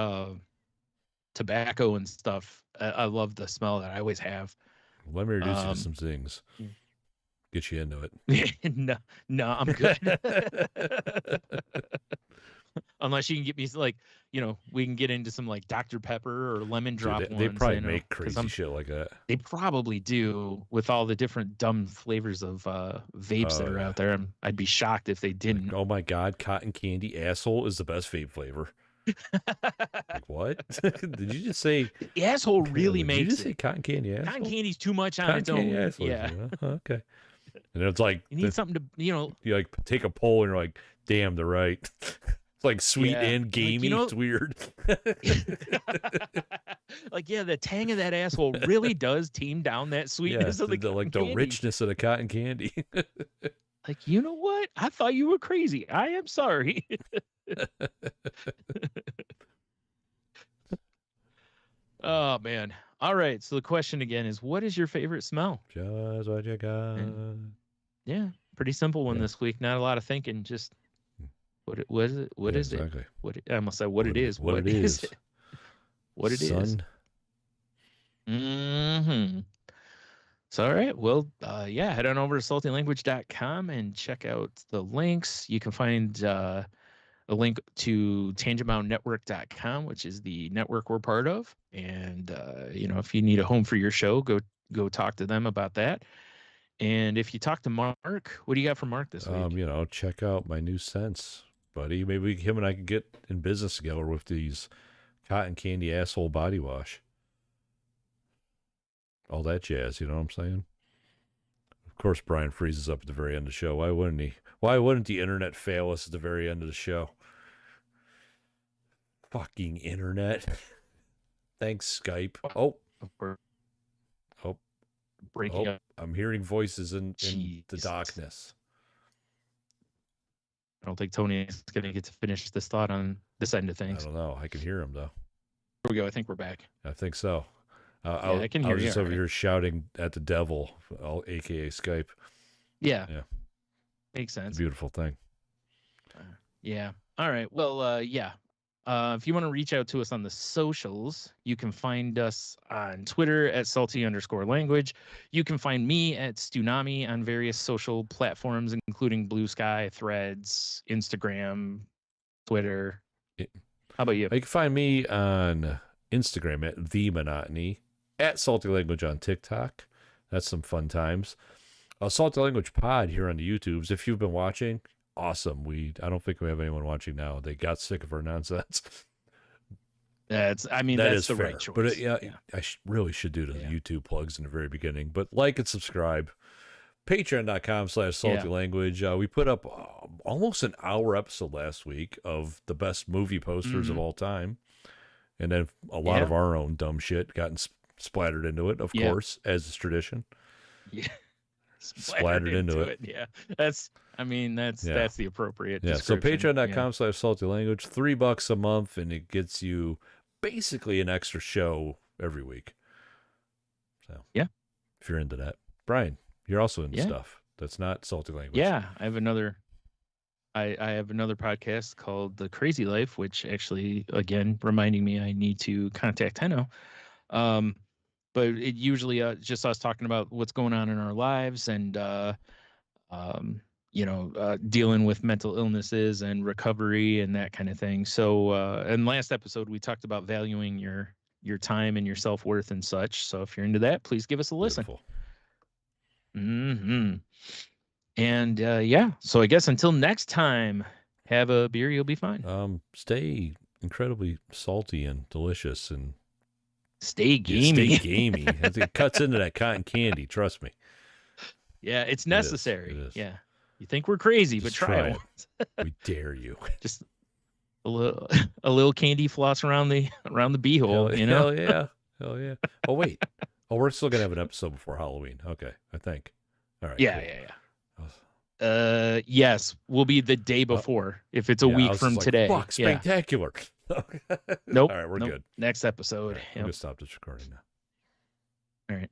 tobacco and stuff, I love the smell that I always have. Let me introduce you to some things. Get you into it. No, I'm good. Unless you can get me like, we can get into some like Dr. Pepper or lemon drop ones. They probably make crazy shit like that. They probably do, with all the different dumb flavors of vapes that are out there. I'd be shocked if they didn't. Like, oh my God, cotton candy asshole is the best vape flavor. Like, what? Did you just say asshole really makes it? Did you just say cotton candy asshole? Cotton candy's too much on its own. Yeah. Okay. And it's like you need something to you like take a poll and you're like, damn, they're right. It's like sweet and gamey. Like, it's weird. Like, the tang of that asshole really does tame down that sweetness of the the richness of the cotton candy. Like, you know what? I thought you were crazy. I am sorry. Oh man. All right. So the question again is, what is your favorite smell? Just what you got. And, pretty simple one this week. Not a lot of thinking. Just what is it? What is exactly. it? I almost said what it is. What is it? What it is. Mm-hmm. So, all right. Well, head on over to saltylanguage.com and check out the links. You can find a link to tangentboundnetwork.com, which is the network we're part of. And, if you need a home for your show, go talk to them about that. And if you talk to Mark, what do you got for Mark this week? Check out my new scents, buddy. Maybe him and I can get in business together with these cotton candy asshole body wash. All that jazz, you know what I'm saying? Of course, Brian freezes up at the very end of the show. Why wouldn't he? Why wouldn't the internet fail us at the very end of the show? Fucking internet. Thanks, Skype. Oh. Breaking up. I'm hearing voices in the darkness. I don't think Tony is going to get to finish this thought on this end of things. I don't know. I can hear him, though. Here we go. I think we're back. I think so. I can hear you. I was just over here shouting at the devil, a.k.a. Skype. Yeah. Makes sense. Beautiful thing. Yeah. All right. Well, if you want to reach out to us on the socials, you can find us on Twitter at salty_language. You can find me at Stunami on various social platforms, including Blue Sky, Threads, Instagram, Twitter. How about you? You can find me on Instagram at The Monotony, at Salty Language on TikTok. That's some fun times. Salty Language Pod here on the YouTubes. If you've been watching, awesome. I don't think we have anyone watching now. They got sick of our nonsense. That's the fair. right choice. But I really should do the YouTube plugs in the very beginning. But like and subscribe. Patreon.com/saltylanguage. We put up almost an hour episode last week of the best movie posters of all time. And then a lot of our own dumb shit gotten splattered into it, of course, as is tradition. Yeah. Splattered into it. Yeah. That's the appropriate description. So patreon.com/saltylanguage, $3 a month, and it gets you basically an extra show every week. So if you're into that. Brian, you're also into stuff that's not Salty Language. Yeah. I have another I have another podcast called The Crazy Life, which actually, again, reminding me I need to contact Tenno. But it usually just us talking about what's going on in our lives and, dealing with mental illnesses and recovery and that kind of thing. So, and last episode, we talked about valuing your time and your self-worth and such. So if you're into that, please give us a listen. Beautiful. Mm-hmm. And so I guess until next time, have a beer, you'll be fine. Stay incredibly salty and delicious and stay gamey. Stay gamey. It cuts into that cotton candy, trust me. Yeah, it's necessary. It is. Yeah. You think we're crazy, just but try it. We dare you. Just a little candy floss around the beehole, you know? Hell yeah. Oh wait. Oh, we're still gonna have an episode before Halloween. Okay, I think. All right. Yeah, cool. Yes, we'll be the day before if it's a week from today. Fuck, spectacular. Nope. All right, we're good. Next episode. Right, I'm gonna stop this recording now. All right.